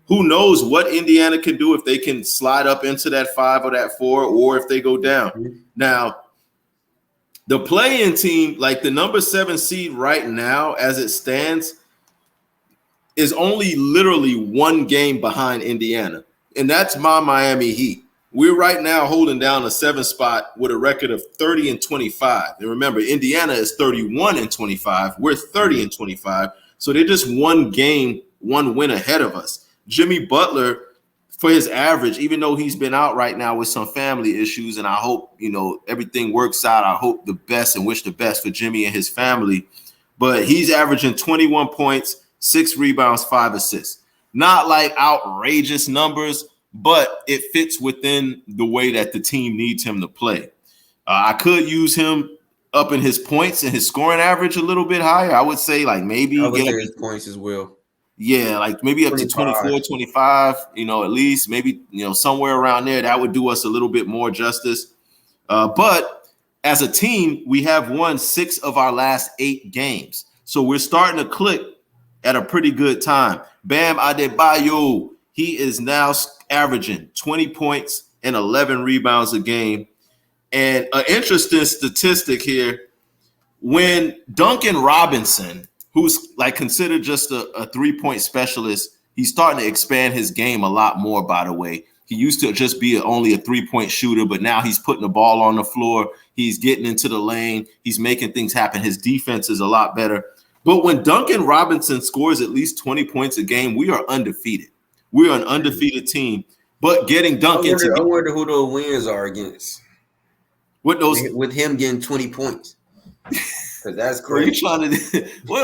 who knows what Indiana can do if they can slide up into that 5 or that 4, or if they go down. Mm-hmm. Now, the play-in team, like the number 7 seed right now, as it stands, is only literally 1 game behind Indiana, and that's my Miami Heat. We're right now holding down a 7 spot with a record of 30-25. And remember, Indiana is 31-25. We're 30-25. So they're just 1 game, 1 win ahead of us. Jimmy Butler, for his average, even though he's been out right now with some family issues, and I hope, everything works out. I hope the best and wish the best for Jimmy and his family. But he's averaging 21 points, 6 rebounds, 5 assists. Not like outrageous numbers, but it fits within the way that the team needs him to play. I could use him up in his points and his scoring average a little bit higher. I would say like maybe I would say his points as well. Yeah, like maybe up 25. To 24, 25, at least maybe, somewhere around there. That would do us a little bit more justice. But as a team, we have won 6 of our last 8 games. So we're starting to click at a pretty good time. Bam Adebayo, he is now averaging 20 points and 11 rebounds a game. And an interesting statistic here, when Duncan Robinson, who's like considered just a 3-point specialist, he's starting to expand his game a lot more, by the way. He used to just be only a 3-point shooter, but now he's putting the ball on the floor. He's getting into the lane. He's making things happen. His defense is a lot better. But when Duncan Robinson scores at least 20 points a game, we are undefeated. We're an undefeated team. But getting Duncan I wonder who those wins are against. With him getting 20 points. Because that's crazy. Hold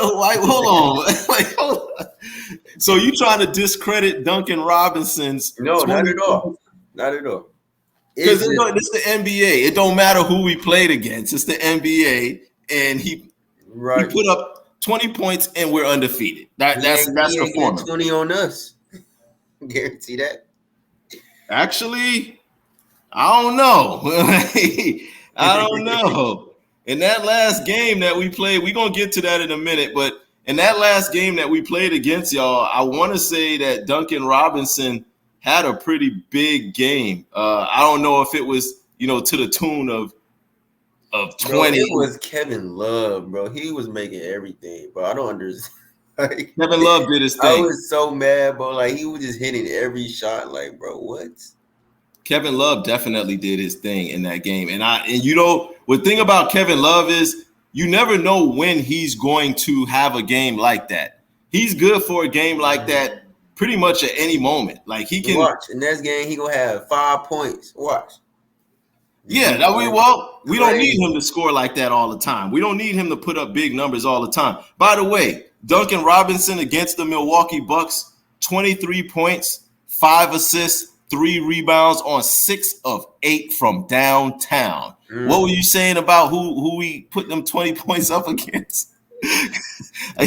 on. Hold on. So you trying to discredit Duncan Robinson's? No, not at all. Not at all. Because it's the NBA. It don't matter who we played against. It's the NBA, and he put up 20 points, and we're undefeated. That's performance. 20 on us. Guarantee that. Actually, I don't know. I don't know. In that last game that we played, we're going to get to that in a minute, but in that last game that we played against y'all, I want to say that Duncan Robinson had a pretty big game. I don't know if it was, to the tune of 20. Bro, it was Kevin Love, bro. He was making everything, bro. I don't understand. Kevin Love did his thing. I was so mad, bro. Like, he was just hitting every shot. Like, bro, what? Kevin Love definitely did his thing in that game. And the thing about Kevin Love is you never know when he's going to have a game like that. He's good for a game like that pretty much at any moment. Like he can watch. In next game, he gonna have 5 points. Watch. Yeah, we don't need him to score like that all the time. We don't need him to put up big numbers all the time. By the way, Duncan Robinson against the Milwaukee Bucks, 23 points, 5 assists, 3 rebounds on 6 of 8 from downtown. What were you saying about who we put them 20 points up against? I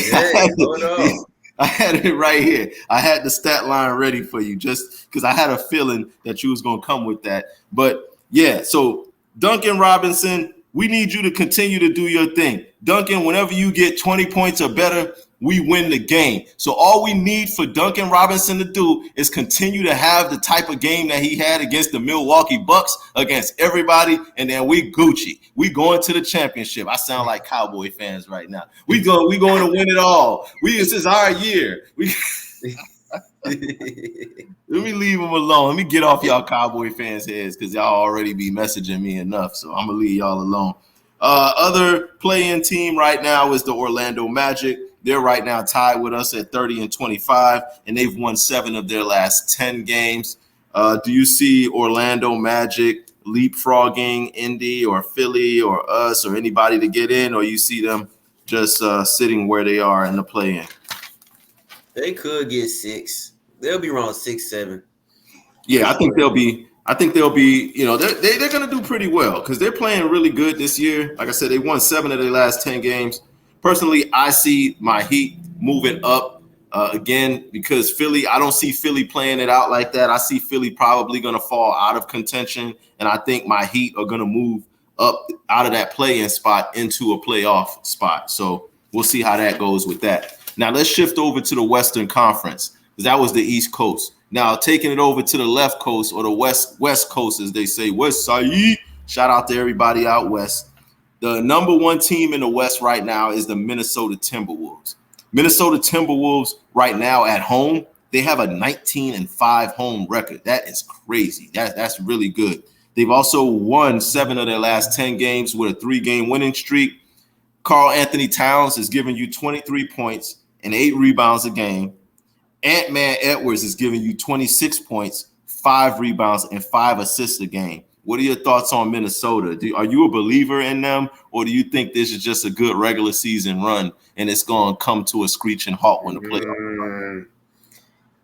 had it right here. I had the stat line ready for you just because I had a feeling that you was going to come with that. But yeah, so Duncan Robinson, we need you to continue to do your thing. Duncan, whenever you get 20 points or better, we win the game. So all we need for Duncan Robinson to do is continue to have the type of game that he had against the Milwaukee Bucks, against everybody, and then we Gucci. We going to the championship. I sound like Cowboy fans right now. We going to win it all. This is our year. Let me leave them alone. Let me get off y'all Cowboy fans' heads because y'all already be messaging me enough. So I'm gonna leave y'all alone. Other playing team right now is the Orlando Magic. They're right now tied with us at 30-25, and they've won 7 of their last 10 games. Do you see Orlando Magic leapfrogging Indy or Philly or us or anybody to get in, or you see them just sitting where they are in the play-in? They could get 6. They'll be around 6, 7. Yeah, Sure. I think they'll be, they're going to do pretty well because they're playing really good this year. Like I said, they won 7 of their last 10 games. Personally, I see my Heat moving up again because Philly, I don't see Philly playing it out like that. I see Philly probably going to fall out of contention, and I think my Heat are going to move up out of that play-in spot into a playoff spot. So we'll see how that goes with that. Now let's shift over to the Western Conference because that was the East Coast. Now taking it over to the left coast or the west coast, as they say, West Side. Shout out to everybody out west. The number 1 team in the West right now is the Minnesota Timberwolves. Minnesota Timberwolves right now at home, they have a 19-5 home record. That is crazy. That's really good. They've also won 7 of their last 10 games with a 3-game winning streak. Karl Anthony Towns is giving you 23 points and 8 rebounds a game. Ant-Man Edwards is giving you 26 points, 5 rebounds, and 5 assists a game. What are your thoughts on Minnesota? Are you a believer in them, or do you think this is just a good regular season run and it's going to come to a screeching halt when the playoffs?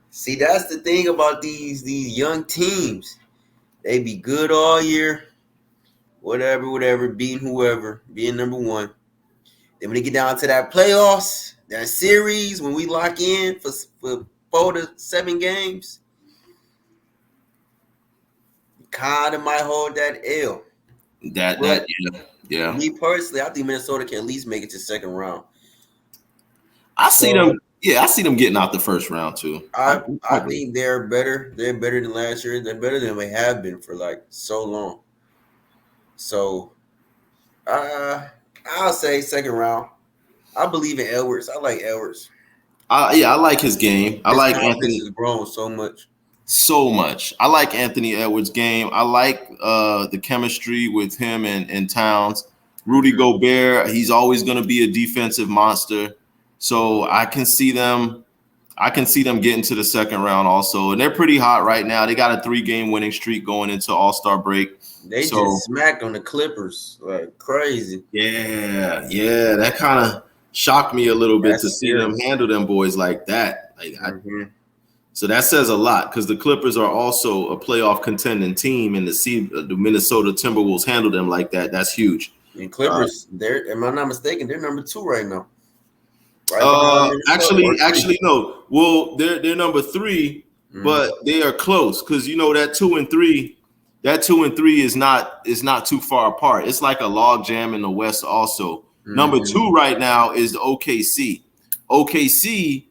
See, that's the thing about these young teams. They be good all year, whatever, beating whoever, being number 1. Then when they get down to that playoffs, that series, when we lock in for 4 to 7 games, kind of might hold that L. Yeah. Me personally, I think Minnesota can at least make it to second round. I see them getting out the first round too. I think they're better. They're better than last year. They're better than they have been for like so long. So, I'll say second round. I believe in Edwards. I like Edwards. I like his game. I like Anthony. Has grown so much. I like Anthony Edwards' game. I like the chemistry with him and Towns. Rudy Gobert, he's always going to be a defensive monster. So I can see them getting to the second round also. And they're pretty hot right now. They got a 3-game winning streak going into All-Star break. They just smacked on the Clippers like crazy. Yeah. That kind of shocked me a little bit to see them handle them boys like that. So that says a lot because the Clippers are also a playoff contending team, and to see the Minnesota Timberwolves handle them like that, that's huge. And Clippers, they're, am I not mistaken, they're number 2 right now. Actually, no. Well, they're number 3, but they are close because that 2 and 3. That 2 and 3 is not too far apart. It's like a log jam in the West also. Number 2 right now is the OKC. OKC,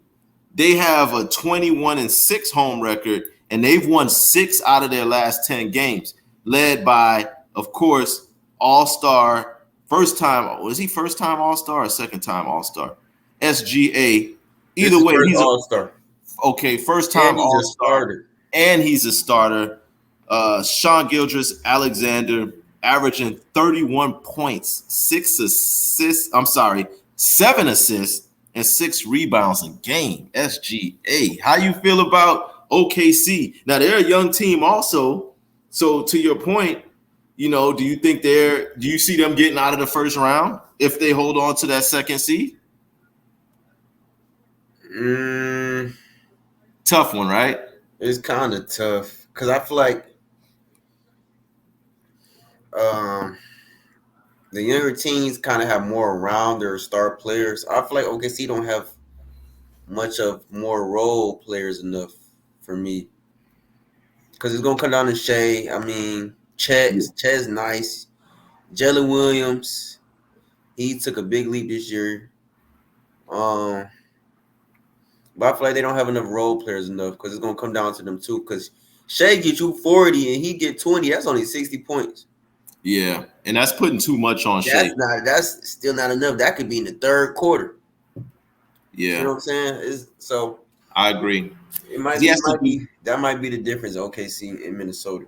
they have a 21-6 home record, and they've won 6 out of their last 10 games, led by, of course, All-Star, first-time. Was he first-time All-Star or second-time All-Star? SGA. Either way, he's All-Star. Okay, first-time All-Star. And he's a starter. Sean Gilgeous-Alexander averaging 31 points, 7 assists, and 6 rebounds a game. SGA. How you feel about OKC? Now they're a young team also. So to your point, do you see them getting out of the first round if they hold on to that second seed? Tough one, right? It's kind of tough because I feel like the younger teams kind of have more around their star players. I feel like OKC don't have much of more role players enough for me because it's gonna come down to Shea. I mean, Chet's nice. Jalen Williams, he took a big leap this year. But I feel like they don't have enough role players enough because it's gonna come down to them too. Because Shea get you 40 and he get 20. That's only 60 points. Yeah, and that's putting too much on Shea. That's still not enough. That could be in the third quarter. Yeah, you know what I'm saying? I agree. It might He be, has to do. that might be the difference. OKC in Minnesota.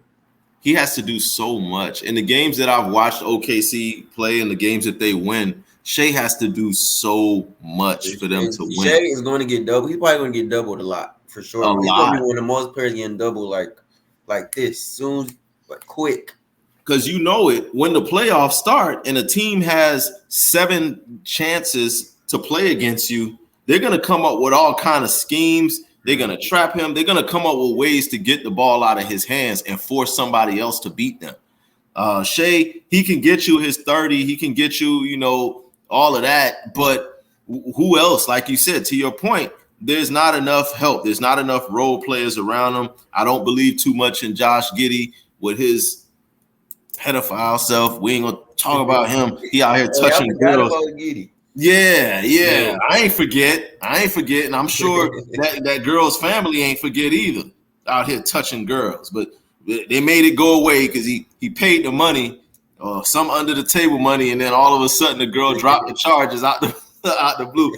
He has to do so much. In the games that I've watched OKC play and the games that they win, Shea has to do so much for them to Shea win. is going to get double. He's probably going to get doubled a lot for A sure. He's going to be lot. one of the most players getting double like this soon, but quick. Because you know it, when the playoffs start and a team has 7 chances to play against you, they're going to come up with all kind of schemes. They're going to trap him. They're going to come up with ways to get the ball out of his hands and force somebody else to beat them. Shea, he can get you his 30. He can get you, all of that. But who else? Like you said, to your point, there's not enough help. There's not enough role players around him. I don't believe too much in Josh Giddey with his pedophile self. We ain't gonna talk about him. He out here touching girls. Yeah. I ain't forgetting. I'm sure that girl's family ain't forget either. Out here touching girls, but they made it go away because he paid the money, some under the table money, and then all of a sudden the girl dropped the charges out the blue.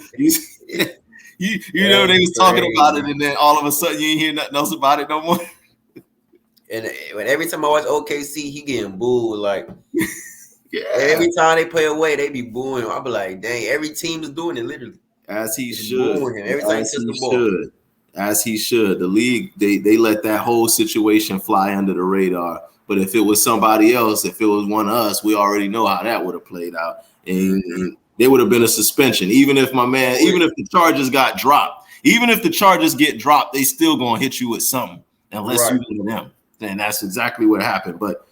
You know they was talking about it, and then all of a sudden you ain't hear nothing else about it no more. And when every time I watch OKC, he getting booed. Like, yeah. Every time they play away, they be booing him. I be like, dang, every team is doing it literally. As he should. Every time he touches the ball. As he should. The league, they let that whole situation fly under the radar. But if it was somebody else, if it was one of us, we already know how that would have played out. And there would have been a suspension. Even if the charges got dropped, even if the charges get dropped, they still gonna hit you with something unless you hit them. And that's exactly what happened. But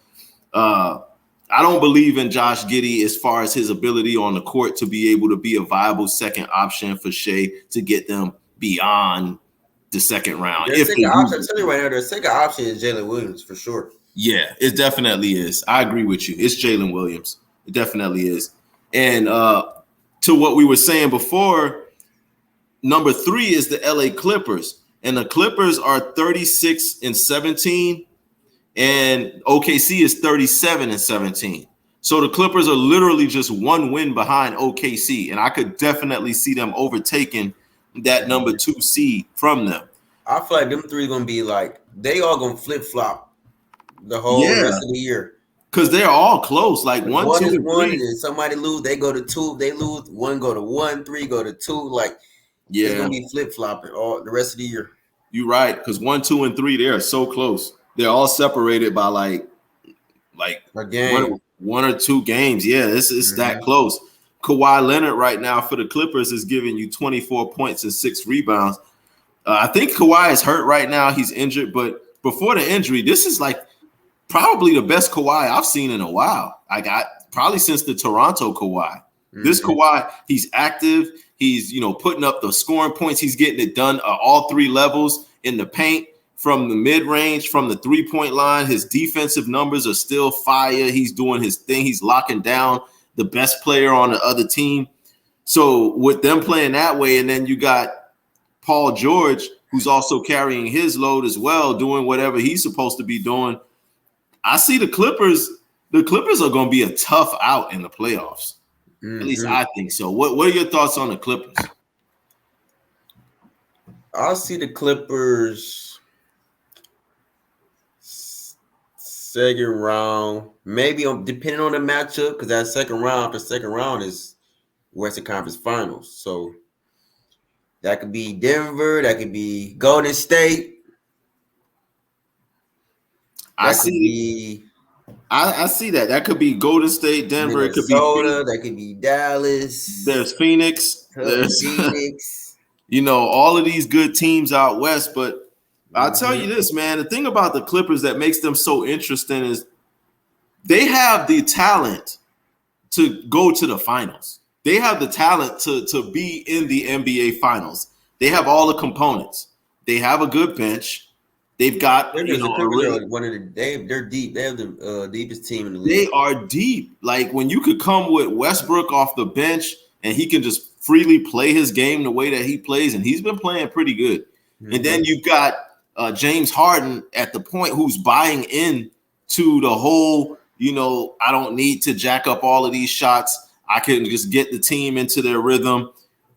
I don't believe in Josh Giddey as far as his ability on the court to be able to be a viable second option for Shea to get them beyond the second round. I'm telling you right now, their second option is Jalen Williams for sure. Yeah, it definitely is. I agree with you. It's Jalen Williams. It definitely is. And to what we were saying before, number 3 is the LA Clippers. And the Clippers are 36-17. And OKC is 37-17. So the Clippers are literally just 1 win behind OKC. And I could definitely see them overtaking that number 2 seed from them. I feel like them 3 are going to be like, they all going to flip-flop the whole rest of the year. Because they're all close. Like 1, 2, and 3. And then somebody lose, they go to 2. They lose, 1 go to 1, 3 go to 2. Like, it's going to be flip-flopping all the rest of the year. You're right. Because 1, 2, and 3, they are so close. They're all separated by like a game. One or 2 games. Yeah, it's that close. Kawhi Leonard right now for the Clippers is giving you 24 points and 6 rebounds. I think Kawhi is hurt right now. He's injured. But before the injury, this is like probably the best Kawhi I've seen in a while. I got probably since the Toronto Kawhi. This Kawhi, he's active. He's, putting up the scoring points. He's getting it done all 3 levels in the paint. From the mid-range, from the 3-point line, his defensive numbers are still fire. He's doing his thing. He's locking down the best player on the other team. So with them playing that way, and then you got Paul George, who's also carrying his load as well, doing whatever he's supposed to be doing. I see the Clippers. The Clippers are going to be a tough out in the playoffs. At least I think so. What are your thoughts on the Clippers? I see the Clippers second round, maybe depending on the matchup, because the second round is Western Conference Finals. So that could be Denver, that could be Golden State. I see that. That could be Golden State, Denver. Minnesota, it could be that could be Dallas. There's Phoenix. There's Phoenix. All of these good teams out west, but I'll tell you this, man. The thing about the Clippers that makes them so interesting is they have the talent to go to the finals. They have the talent to be in the NBA finals. They have all the components. They have a good bench. They've got they're deep. They have the deepest team in the league. They are deep. Like when you could come with Westbrook off the bench and he can just freely play his game the way that he plays, and he's been playing pretty good. And then you've got James Harden at the point who's buying in to the whole, I don't need to jack up all of these shots. I can just get the team into their rhythm.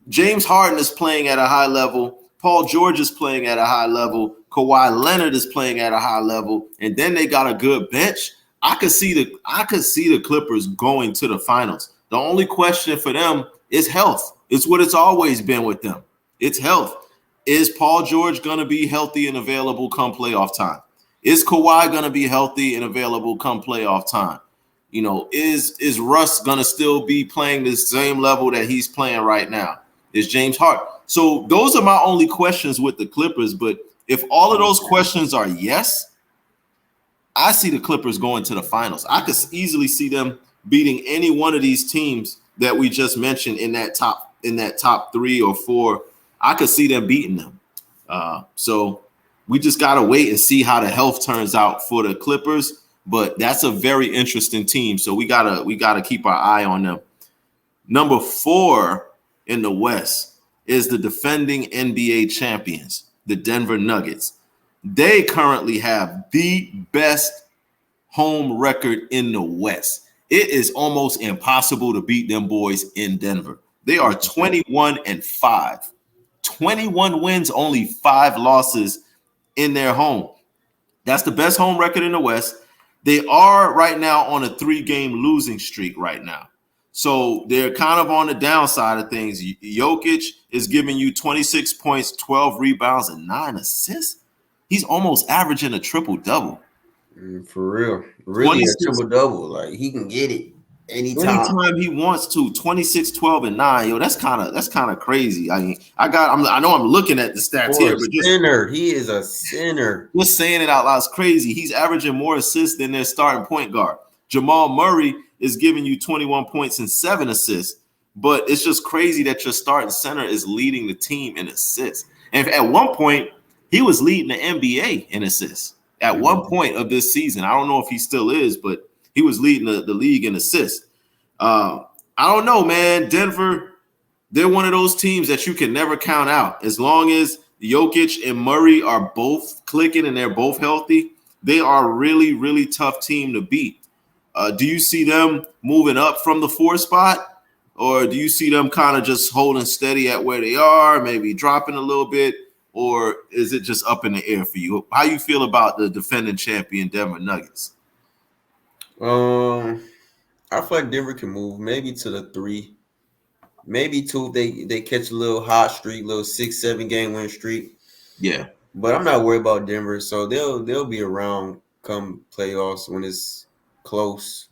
James Harden is playing at a high level. Paul George is playing at a high level. Kawhi Leonard is playing at a high level, and then they got a good bench. I could see the Clippers going to the finals. The only question for them is health. It's what it's always been with them. It's health. Is Paul George going to be healthy and available come playoff time? Is Kawhi going to be healthy and available come playoff time? You know, is Russ going to still be playing the same level that he's playing right now? Is James Harden? So those are my only questions with the Clippers. But if all of those questions are yes, I see the Clippers going to the finals. I could easily see them beating any one of these teams that we just mentioned in that top 3 or 4. I could see them beating them. So we just got to wait and see how the health turns out for the Clippers. But that's a very interesting team. So we gotta keep our eye on them. Number 4 in the West is the defending NBA champions, the Denver Nuggets. They currently have the best home record in the West. It is almost impossible to beat them boys in Denver. They are 21-5. 21 wins, only 5 losses in their home. That's the best home record in the West. They are right now on a 3-game losing streak right now. So they're kind of on the downside of things. Jokic is giving you 26 points, 12 rebounds, and 9 assists. He's almost averaging a triple-double. For real. Really a triple-double. Like, he can get it anytime he wants to. 26, 12, and 9. Yo, that's kind of crazy. I mean, I know I'm looking at the stats here, but he is a sinner. Just saying it out loud is crazy. He's averaging more assists than their starting point guard. Jamal Murray is giving you 21 points and 7 assists, but it's just crazy that your starting center is leading the team in assists. And at one point, he was leading the NBA in assists. At one point of this season, I don't know if he still is, but he was leading the league in assists. I don't know, man. Denver, they're one of those teams that you can never count out. As long as Jokic and Murray are both clicking and they're both healthy, they are a really, really tough team to beat. Do you see them moving up from the 4 spot, or do you see them kind of just holding steady at where they are, maybe dropping a little bit, or is it just up in the air for you? How you feel about the defending champion Denver Nuggets? I feel like Denver can move maybe to the 3, maybe 2 if they catch a little hot streak, little 6-7 game win streak. Yeah, but I'm not worried about Denver, so they'll be around come playoffs when it's close.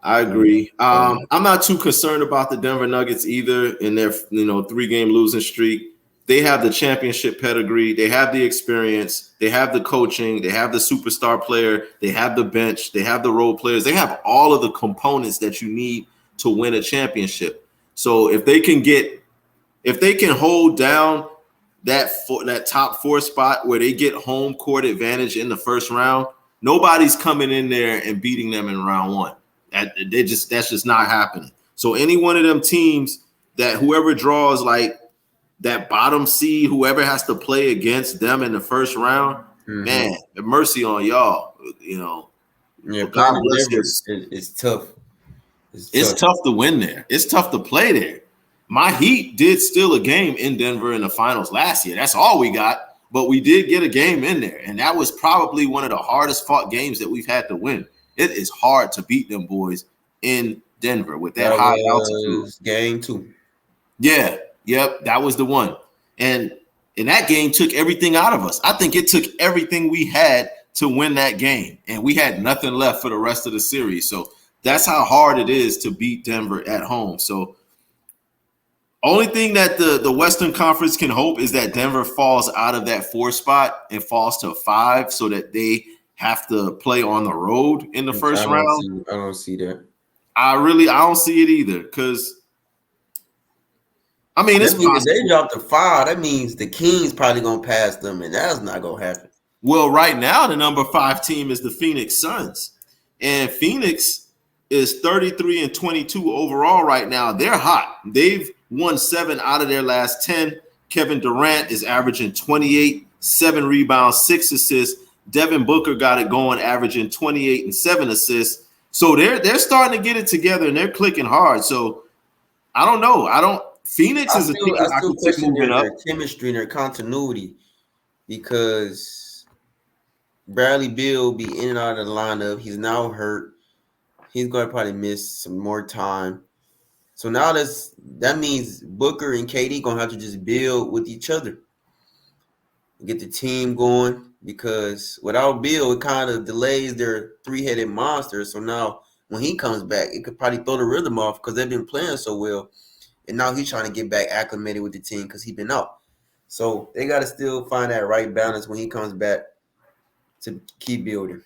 I agree. I'm not too concerned about the Denver Nuggets either in their 3-game losing streak. They have the championship pedigree. They have the experience. They have the coaching. They have the superstar player. They have the bench. They have the role players. They have all of the components that you need to win a championship. So if they can hold down that top 4 spot where they get home court advantage in the first round, nobody's coming in there and beating them in round 1. That's just not happening. So any one of them teams that whoever draws like that bottom seed, whoever has to play against them in the first round, man, mercy on y'all. Yeah, God bless it's tough. It's tough to win there. It's tough to play there. My Heat did steal a game in Denver in the finals last year. That's all we got, but we did get a game in there, and that was probably one of the hardest fought games that we've had to win. It is hard to beat them boys in Denver with that high altitude. Game 2. Yeah. Yep, that was the one. And that game took everything out of us. I think it took everything we had to win that game, and we had nothing left for the rest of the series. So that's how hard it is to beat Denver at home. So only thing that the Western Conference can hope is that Denver falls out of that 4 spot and falls to 5 so that they have to play on the road in the first round. I don't see that. I don't see it either because – I mean, it's possible. If they drop to 5, that means the Kings probably going to pass them, and that's not going to happen. Well, right now, the number 5 team is the Phoenix Suns. And Phoenix is 33-22 overall right now. They're hot. They've won 7 out of their last 10. Kevin Durant is averaging 28, 7 rebounds, 6 assists. Devin Booker got it going, averaging 28 and 7 assists. So they're starting to get it together, and they're clicking hard. So I don't know. Phoenix is a team I I still could see question moving up. their chemistry and their continuity because Bradley Beal be in and out of the lineup. He's now hurt. He's going to probably miss some more time. So now that means Booker and KD going to have to just build with each other, get the team going, because without Bill, it kind of delays their three-headed monster. So now when he comes back, it could probably throw the rhythm off because they've been playing so well. And now he's trying to get back acclimated with the team because he's been out. So they got to still find that right balance when he comes back to keep building.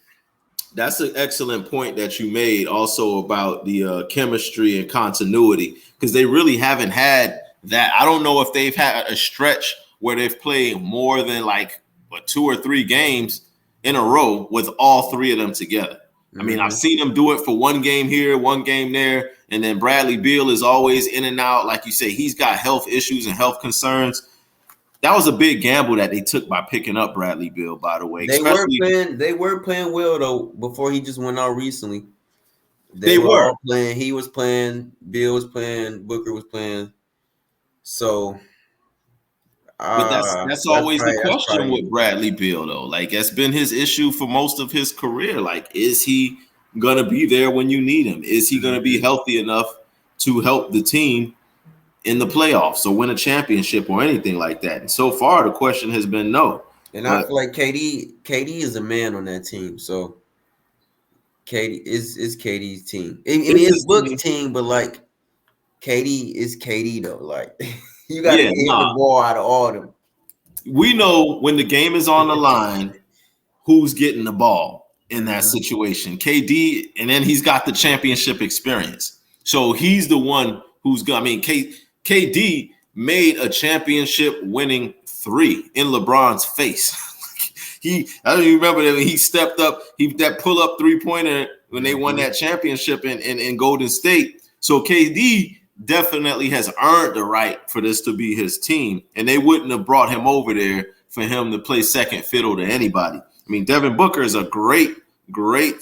That's an excellent point that you made also about the chemistry and continuity, because they really haven't had that. I don't know if they've had a stretch where they've played more than like 2 or 3 games in a row with all 3 of them together. I mean, I've seen them do it for 1 game here, 1 game there, and then Bradley Beal is always in and out. Like you say, he's got health issues and health concerns. That was a big gamble that they took by picking up Bradley Beal, by the way. They were playing well though before he just went out recently. They were all playing. He was playing. Bill was playing. Booker was playing. So, but that's always the question with Bradley Beal, though. Like, that's been his issue for most of his career. Like, is he gonna be there when you need him? Is he gonna be healthy enough to help the team in the playoffs or win a championship or anything like that? And so far, the question has been no. And I feel like KD is a man on that team. So KD is KD's team. I mean, it's Book's team, but like KD is KD though. Like you got to get the ball out of all of them. We know when the game is on the line, who's getting the ball in that situation. KD, and then he's got the championship experience. So he's the one who's going. I mean, KD made a championship winning 3 in LeBron's face. I don't even remember that when he stepped up, that pull up 3-pointer when they won that championship in Golden State. So KD definitely has earned the right for this to be his team, and they wouldn't have brought him over there for him to play second fiddle to anybody. I mean, Devin Booker is a great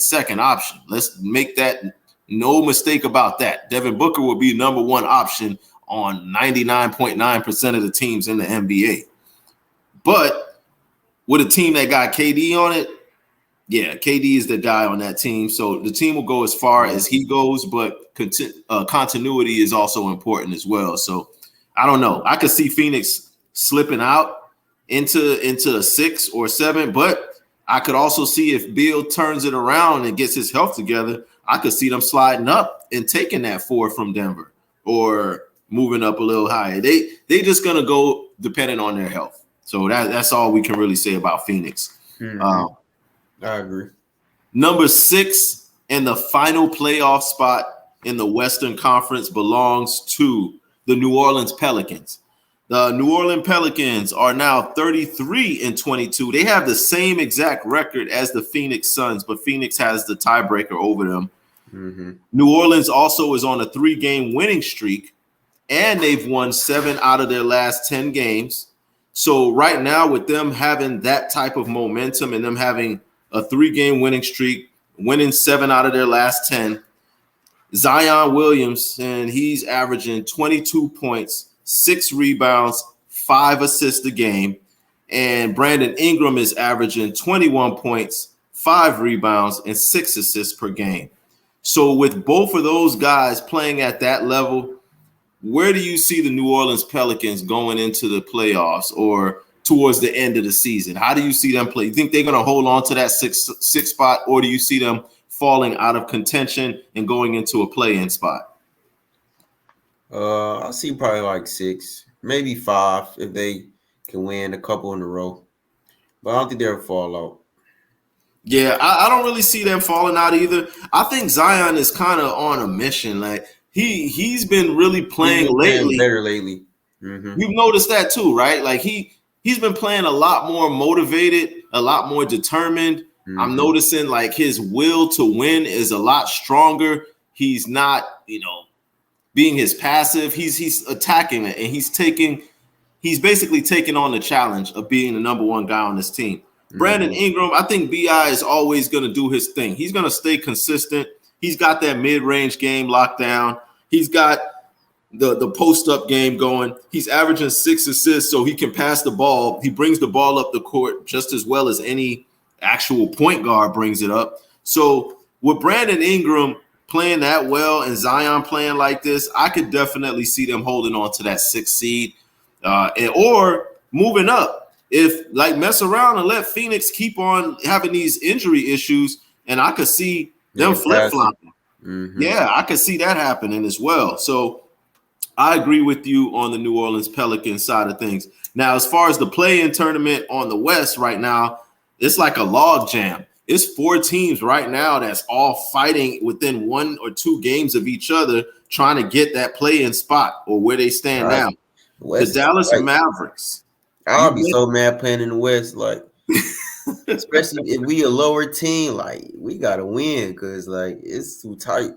second option. Let's make that no mistake about that. Devin Booker will be number 1 option on 99.9% of the teams in the NBA. But with a team that got KD on it, yeah, KD is the guy on that team. So the team will go as far as he goes, but continuity is also important as well. So I don't know. I could see Phoenix slipping out into a 6 or 7, but I could also see if Beal turns it around and gets his health together, I could see them sliding up and taking that 4 from Denver or moving up a little higher. They just gonna go depending on their health. So that's all we can really say about Phoenix. I agree. Number 6 and the final playoff spot in the Western Conference belongs to the New Orleans Pelicans. The New Orleans Pelicans are now 33-22. They have the same exact record as the Phoenix Suns, but Phoenix has the tiebreaker over them. New Orleans also is on a 3-game winning streak, and they've won 7 out of their last 10 games. So right now, with them having that type of momentum and them having a 3-game winning streak, winning 7 out of their last 10, Zion Williamson, he's averaging 22 points, 6 rebounds, 5 assists a game. And Brandon Ingram is averaging 21 points, 5 rebounds, and 6 assists per game. So with both of those guys playing at that level, where do you see the New Orleans Pelicans going into the playoffs or towards the end of the season? How do you see them play? You think they're going to hold on to that six spot, or do you see them falling out of contention and going into a play-in spot? I see probably like 6, maybe 5 if they can win a couple in a row. But I don't think they'll fall out. Yeah, I don't really see them falling out either. I think Zion is kind of on a mission. Like he's been really playing lately. Better lately. You've noticed that too, right? Like he's been playing a lot more motivated, a lot more determined. I'm noticing like his will to win is a lot stronger. He's not, being his passive. He's attacking it, and he's basically taking on the challenge of being the number 1 guy on this team. Brandon Ingram, I think BI is always going to do his thing. He's going to stay consistent. He's got that mid-range game locked down. He's got the post-up game going. He's averaging 6 assists, so he can pass the ball. He brings the ball up the court just as well as any actual point guard brings it up. So with Brandon Ingram playing that well and Zion playing like this, I could definitely see them holding on to that 6th seed or moving up. If like mess around and let Phoenix keep on having these injury issues, and I could see them flip-flopping. Mm-hmm. Yeah, I could see that happening as well. So I agree with you on the New Orleans Pelicans side of things. Now, as far as the play-in tournament on the West right now, it's like a log jam. It's 4 teams right now that's all fighting within 1 or 2 games of each other, trying to get that play-in spot or where they stand now. The Dallas Mavericks. I'll be so mad playing in the West, like especially if we a lower team, like we gotta win because like it's too tight.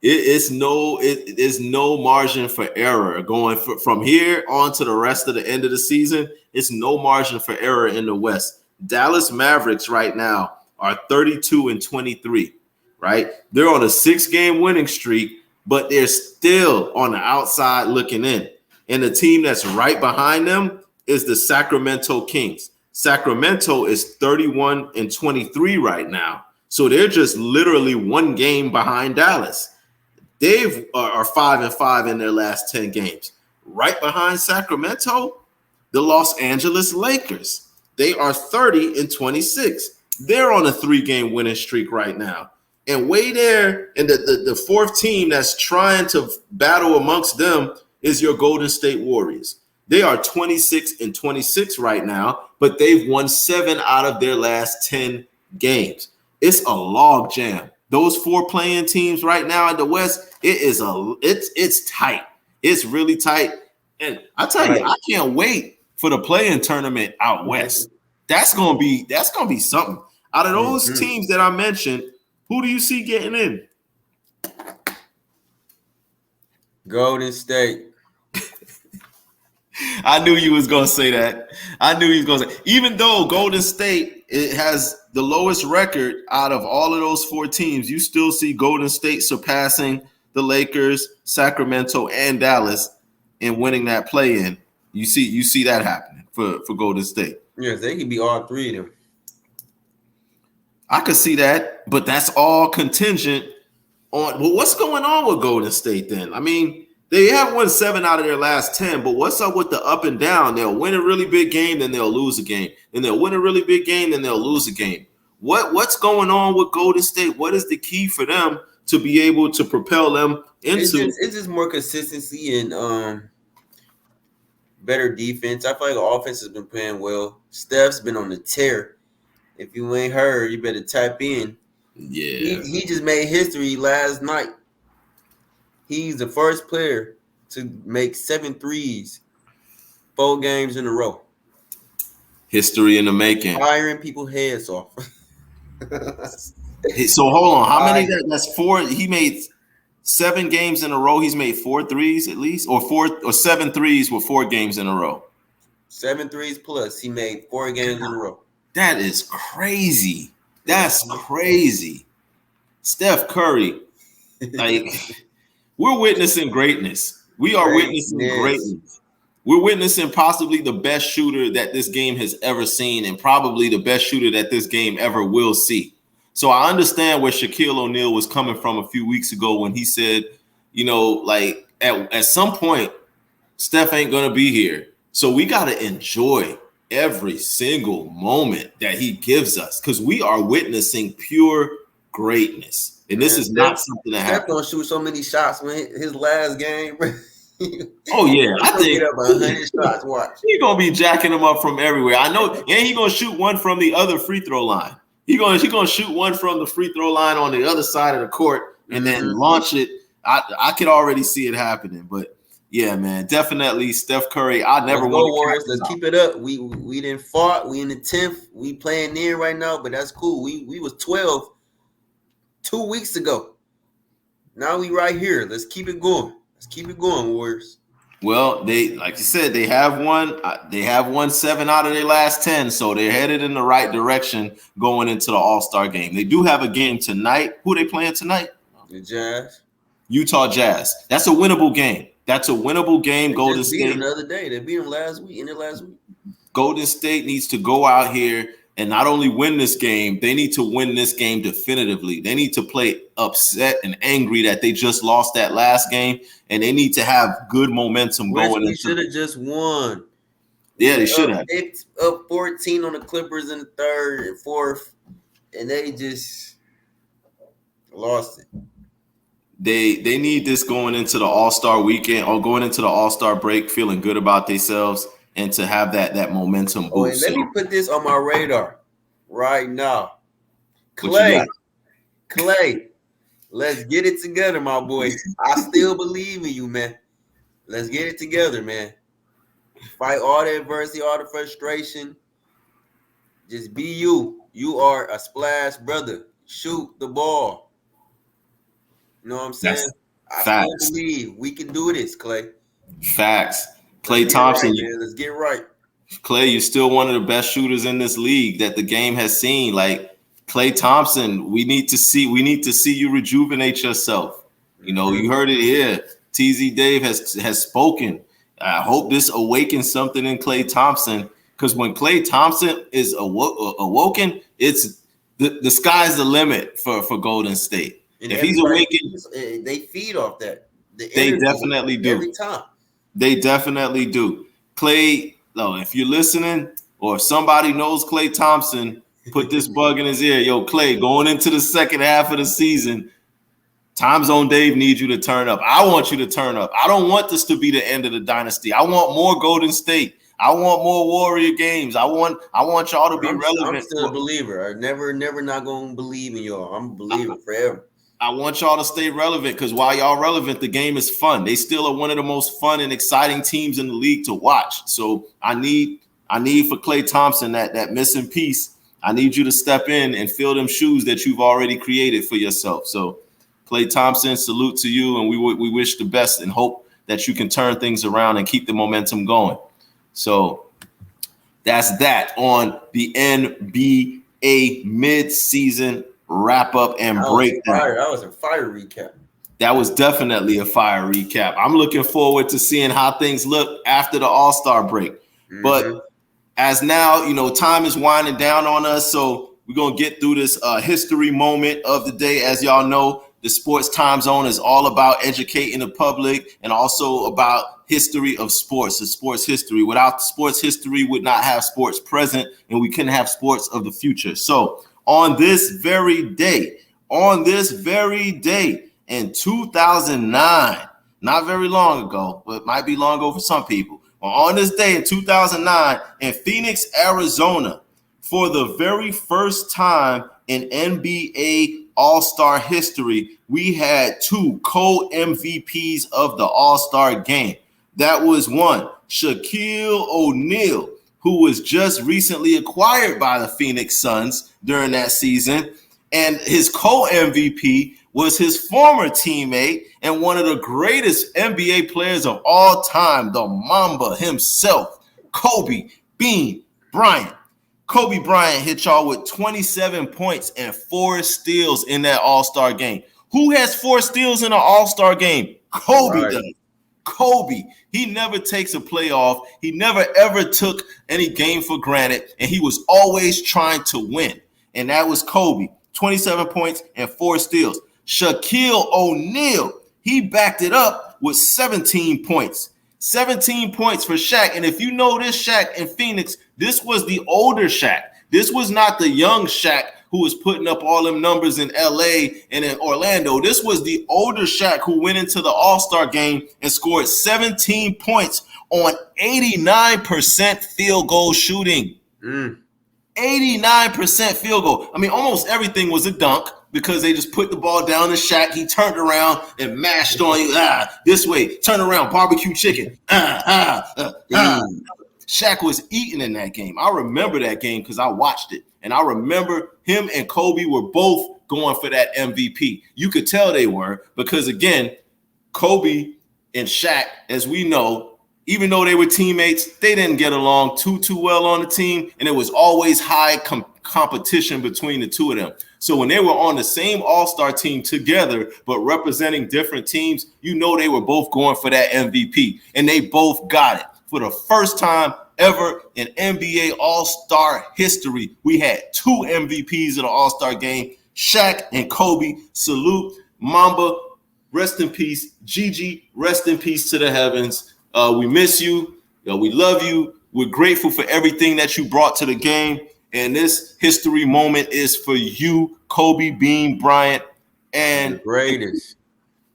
It's no margin for error going from here on to the rest of the end of the season. It's no margin for error in the West. Dallas Mavericks right now are 32-23, right? They're on a 6-game winning streak, but they're still on the outside looking in. And the team that's right behind them is the Sacramento Kings. Sacramento is 31-23 right now. So they're just literally 1 game behind Dallas. They are 5-5 in their last 10 games. Right behind Sacramento, the Los Angeles Lakers. They are 30-26. They're on a 3-game winning streak right now. And way there, and the 4th team that's trying to battle amongst them is your Golden State Warriors. They are 26-26 right now, but they've won 7 out of their last 10 games. It's a log jam. Those 4 playing teams right now in the West, it's tight. It's really tight. And I tell you, I can't wait for the play-in tournament out West. That's gonna be something. Out of those teams that I mentioned, who do you see getting in? Golden State. I knew you was gonna say that. I knew he was gonna say, even though Golden State has the lowest record out of all of those 4 teams, you still see Golden State surpassing the Lakers, Sacramento, and Dallas in winning that play-in. You see that happening for Golden State. Yes, they can be all 3 of them. I could see that, but that's all contingent on what's going on with Golden State then. I mean, they have won 7 out of their last 10, but what's up with the up and down? They'll win a really big game, then they'll lose a game. Then they'll win a really big game, then they'll lose a game. What's going on with Golden State? What is the key for them to be able to propel them into? It's just more consistency and better defense. I feel like the offense has been playing well. Steph's been on the tear. If you ain't heard, you better tap in. Yeah. He just made history last night. He's the first player to make 7 threes 4 games in a row. History in the making. Firing people's heads off. So hold on. How many? That's 4. He made 7 games in a row. He's made 4 threes at least, or 7 threes with 4 games in a row. 7 threes plus. He made 4 games in a row. That is crazy. That's crazy. Steph Curry, like we're witnessing greatness. We are witnessing greatness. We're witnessing possibly the best shooter that this game has ever seen, and probably the best shooter that this game ever will see. So I understand where Shaquille O'Neal was coming from a few weeks ago when he said, you know, like at some point, Steph ain't gonna be here. So we gotta enjoy every single moment that he gives us, because we are witnessing pure greatness. And this is not something that happens. Steph gonna shoot so many shots when his last game. Oh yeah, I think get up 100 shots. Watch. He's gonna be jacking them up from everywhere. I know, and he's gonna shoot one from the other free throw line. He's gonna shoot one from the free throw line on the other side of the court and then launch it. I could already see it happening, but yeah, man, definitely Steph Curry. I never want to. Warriors. Let's keep it up. We didn't fought. We in the 10th. We playing near right now, but that's cool. We was 12 2 weeks ago. Now we right here. Let's keep it going. Let's keep it going, Warriors. Well, they, like you said, they have won 7 out of their last 10, so they're headed in the right direction going into the All-Star game. They do have a game tonight. Who are they playing tonight? The Jazz. Utah Jazz. That's a winnable game. That's a winnable game. They Golden just beat them State. the other day. They beat them last week. Golden State needs to go out here and not only win this game, they need to win this game definitively. They need to play upset and angry that they just lost that last game, and they need to have good momentum going. We should have just won. Yeah, they should have. It's up 14 on the Clippers in the third and fourth, and they just lost it. They need this going into the All-Star weekend or going into the All-Star break feeling good about themselves and to have that momentum boost. Oh, and let me put this on my radar right now. Clay, let's get it together, my boy. I still believe in you, man. Let's get it together, man. Fight all the adversity, all the frustration. Just be you. You are a splash brother. Shoot the ball. You know what I'm saying? I still believe we can do this, Clay. Facts. Klay Thompson. Let's get right. Clay, you're still one of the best shooters in this league that the game has seen. Like Klay Thompson, we need to see you rejuvenate yourself. You know, you heard it here. TZ Dave has spoken. I hope this awakens something in Klay Thompson, because when Klay Thompson is awoken, it's the sky's the limit for Golden State. And if he's awakened, they feed off that. They definitely do. Every time. They definitely do. Klay, no, if you're listening or if somebody knows Klay Thompson, put this bug in his ear. Yo, Klay, going into the second half of the season, TimeZone Dave needs you to turn up. I want you to turn up. I don't want this to be the end of the dynasty. I want more Golden State. I want more Warrior games. I want y'all to be relevant. I'm still a believer. I never not gonna believe in y'all. I'm a believer forever. I want y'all to stay relevant, because while y'all relevant, the game is fun. They still are one of the most fun and exciting teams in the league to watch. So I need for Klay Thompson that missing piece. I need you to step in and fill them shoes that you've already created for yourself. So Klay Thompson, salute to you, and we wish the best and hope that you can turn things around and keep the momentum going. So that's that on the NBA midseason wrap up and breakdown. That was a fire recap. That was definitely a fire recap. I'm looking forward to seeing how things look after the All-Star break. Mm-hmm. But as now, time is winding down on us, so we're going to get through this history moment of the day. As y'all know, the Sports Time Zone is all about educating the public and also about history of sports, the sports history. Without sports history, we would not have sports present, and we couldn't have sports of the future. So on this very day in 2009, not very long ago, but it might be long ago for some people. On this day in 2009 in Phoenix, Arizona, for the very first time in NBA All-Star history, we had two co-MVPs of the All-Star game. That was one, Shaquille O'Neal, who was just recently acquired by the Phoenix Suns during that season. And his co-MVP was his former teammate and one of the greatest NBA players of all time, the Mamba himself, Kobe Bean Bryant. Kobe Bryant hit y'all with 27 points and 4 steals in that All-Star game. Who has 4 steals in an All-Star game? Kobe does. Kobe, he never takes a playoff. He never ever took any game for granted, and he was always trying to win. And that was Kobe, 27 points and 4 steals. Shaquille O'Neal, he backed it up with 17 points. 17 points for Shaq. And if you know this Shaq in Phoenix, this was the older Shaq. This was not the young Shaq who was putting up all them numbers in LA and in Orlando. This was the older Shaq who went into the All-Star game and scored 17 points on 89% field goal shooting. 89% field goal. I mean, almost everything was a dunk because they just put the ball down to Shaq. He turned around and mashed on you. This way, turn around, barbecue chicken. Shaq was eating in that game. I remember that game because I watched it. And I remember him and Kobe were both going for that MVP. You could tell they were because, again, Kobe and Shaq, as we know, even though they were teammates, they didn't get along too well on the team, and it was always high competition between the two of them. So when they were on the same all-star team together, but representing different teams, you know they were both going for that MVP, and they both got it. For the first time ever in NBA All-Star history, we had 2 MVPs in the All-Star game, Shaq and Kobe. Salute. Mamba, rest in peace. Gigi, rest in peace to the heavens. We miss you. We love you. We're grateful for everything that you brought to the game. And this history moment is for you, Kobe Bean Bryant, and the greatest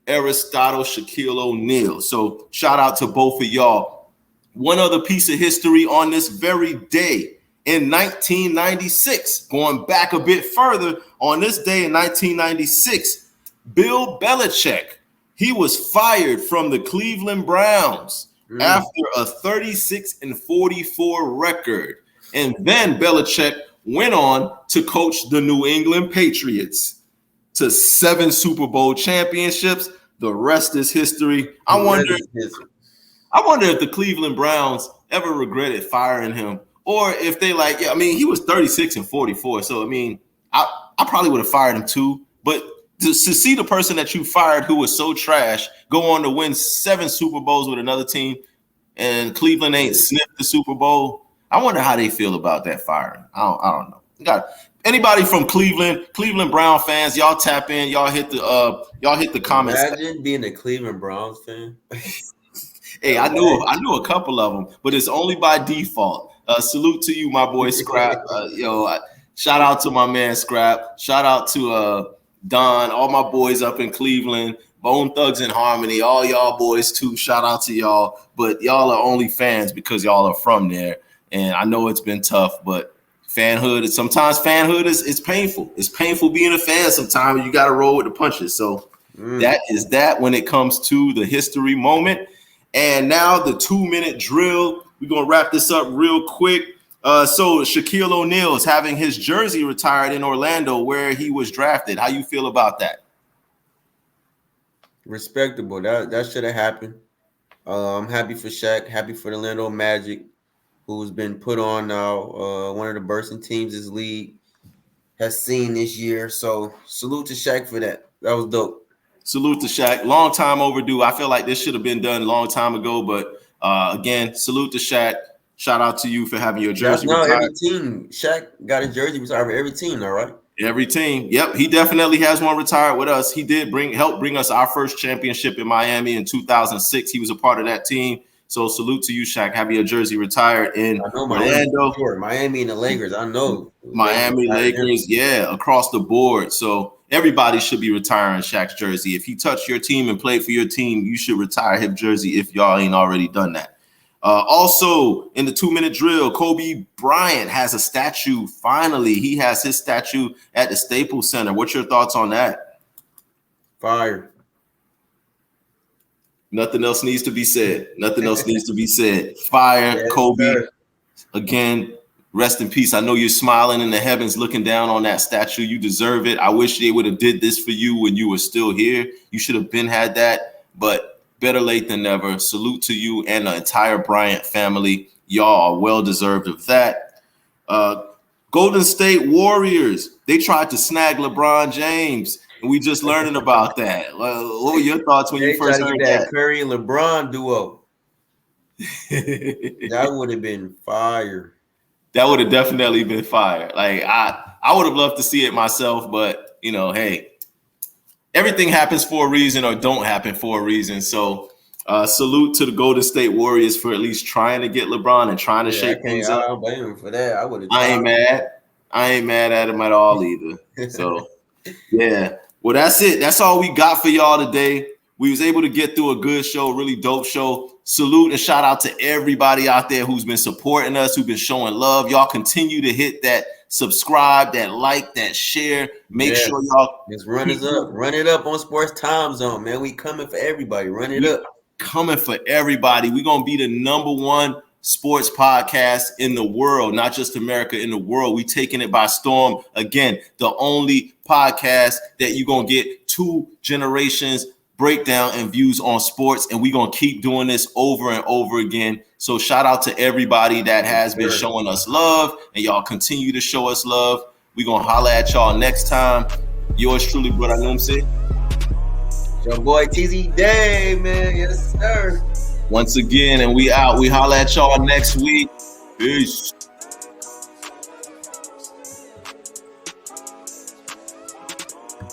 Aristotle Shaquille O'Neal. So shout out to both of y'all. One other piece of history on this very day in 1996, going back a bit further, on this day in 1996, Bill Belichick, he was fired from the Cleveland Browns after a 36-44 record. And then Belichick went on to coach the New England Patriots to 7 Super Bowl championships. The rest is history. I wonder if the Cleveland Browns ever regretted firing him, or if they like, yeah, I mean, he was 36-44. So, I mean, I probably would have fired him too. But to see the person that you fired who was so trash go on to win 7 Super Bowls with another team, and Cleveland ain't sniffed the Super Bowl, I wonder how they feel about that firing. I don't know. Got anybody from Cleveland Brown fans? Y'all tap in. Y'all hit the comments. Imagine being a Cleveland Browns fan. Hey, I knew a couple of them, but it's only by default. Salute to you, my boy Scrap. Shout out to my man Scrap. Shout out to Don, all my boys up in Cleveland. Bone Thugs and Harmony, all y'all boys too. Shout out to y'all. But y'all are only fans because y'all are from there. And I know it's been tough, but fanhood is painful. It's painful being a fan sometimes. You got to roll with the punches. So that is that when it comes to the history moment. And now the 2-minute drill. We're going to wrap this up real quick. So Shaquille O'Neal is having his jersey retired in Orlando where he was drafted. How you feel about that? Respectable. That should have happened. I'm happy for Shaq. Happy for the Orlando Magic, who's been put on now. One of the bursting teams this league has seen this year. So salute to Shaq for that. That was dope. Salute to Shaq. Long time overdue. I feel like this should have been done a long time ago. But again, salute to Shaq. Shout out to you for having your jersey retired. Every team. Shaq got a jersey retired for every team, all right? Every team. Yep, he definitely has one retired with us. He did help bring us our first championship in Miami in 2006. He was a part of that team. So salute to you, Shaq. Have your jersey retired in Orlando. Miami and the Lakers. I know. Miami, Lakers, yeah, across the board. So everybody should be retiring Shaq's jersey. If he touched your team and played for your team, you should retire his jersey if y'all ain't already done that. Also, in the 2-minute drill, Kobe Bryant has a statue. Finally, he has his statue at the Staples Center. What's your thoughts on that? Fire. Nothing else needs to be said. Fire, yes, Kobe. Sir. Again, rest in peace. I know you're smiling in the heavens looking down on that statue. You deserve it. I wish they would have did this for you when you were still here. You should have been had that, but better late than never. Salute to you and the entire Bryant family. Y'all are well deserved of that. Golden State Warriors, they tried to snag LeBron James, and we just learning about that. What were your thoughts when you first heard that? Curry and LeBron duo. That would have been fire. That would have definitely been fire. Like I would have loved to see it myself, but hey, everything happens for a reason or don't happen for a reason. So salute to the Golden State Warriors for at least trying to get LeBron and trying to shake things up. I don't blame him for that. I ain't mad at him at all either. So yeah. Well, that's it. That's all we got for y'all today. We was able to get through a good show, really dope show. Salute and shout out to everybody out there who's been supporting us, who've been showing love. Y'all continue to hit that subscribe, that like, that share. Make sure y'all just run it up. Run it up on SportsTimeZone, man. We coming for everybody. Run it up. Coming for everybody. We're gonna be the #1 sports podcast in the world, not just America, in the world. We taking it by storm. Again, the only podcast that you're gonna get 2 generations breakdown and views on sports, and we're going to keep doing this over and over again. So shout out to everybody that has been showing us love, and y'all continue to show us love. We're going to holler at y'all next time. Yours truly, brother Numsi. Your boy TZ Day, man. Yes, sir. Once again, and we out. We holler at y'all next week. Peace.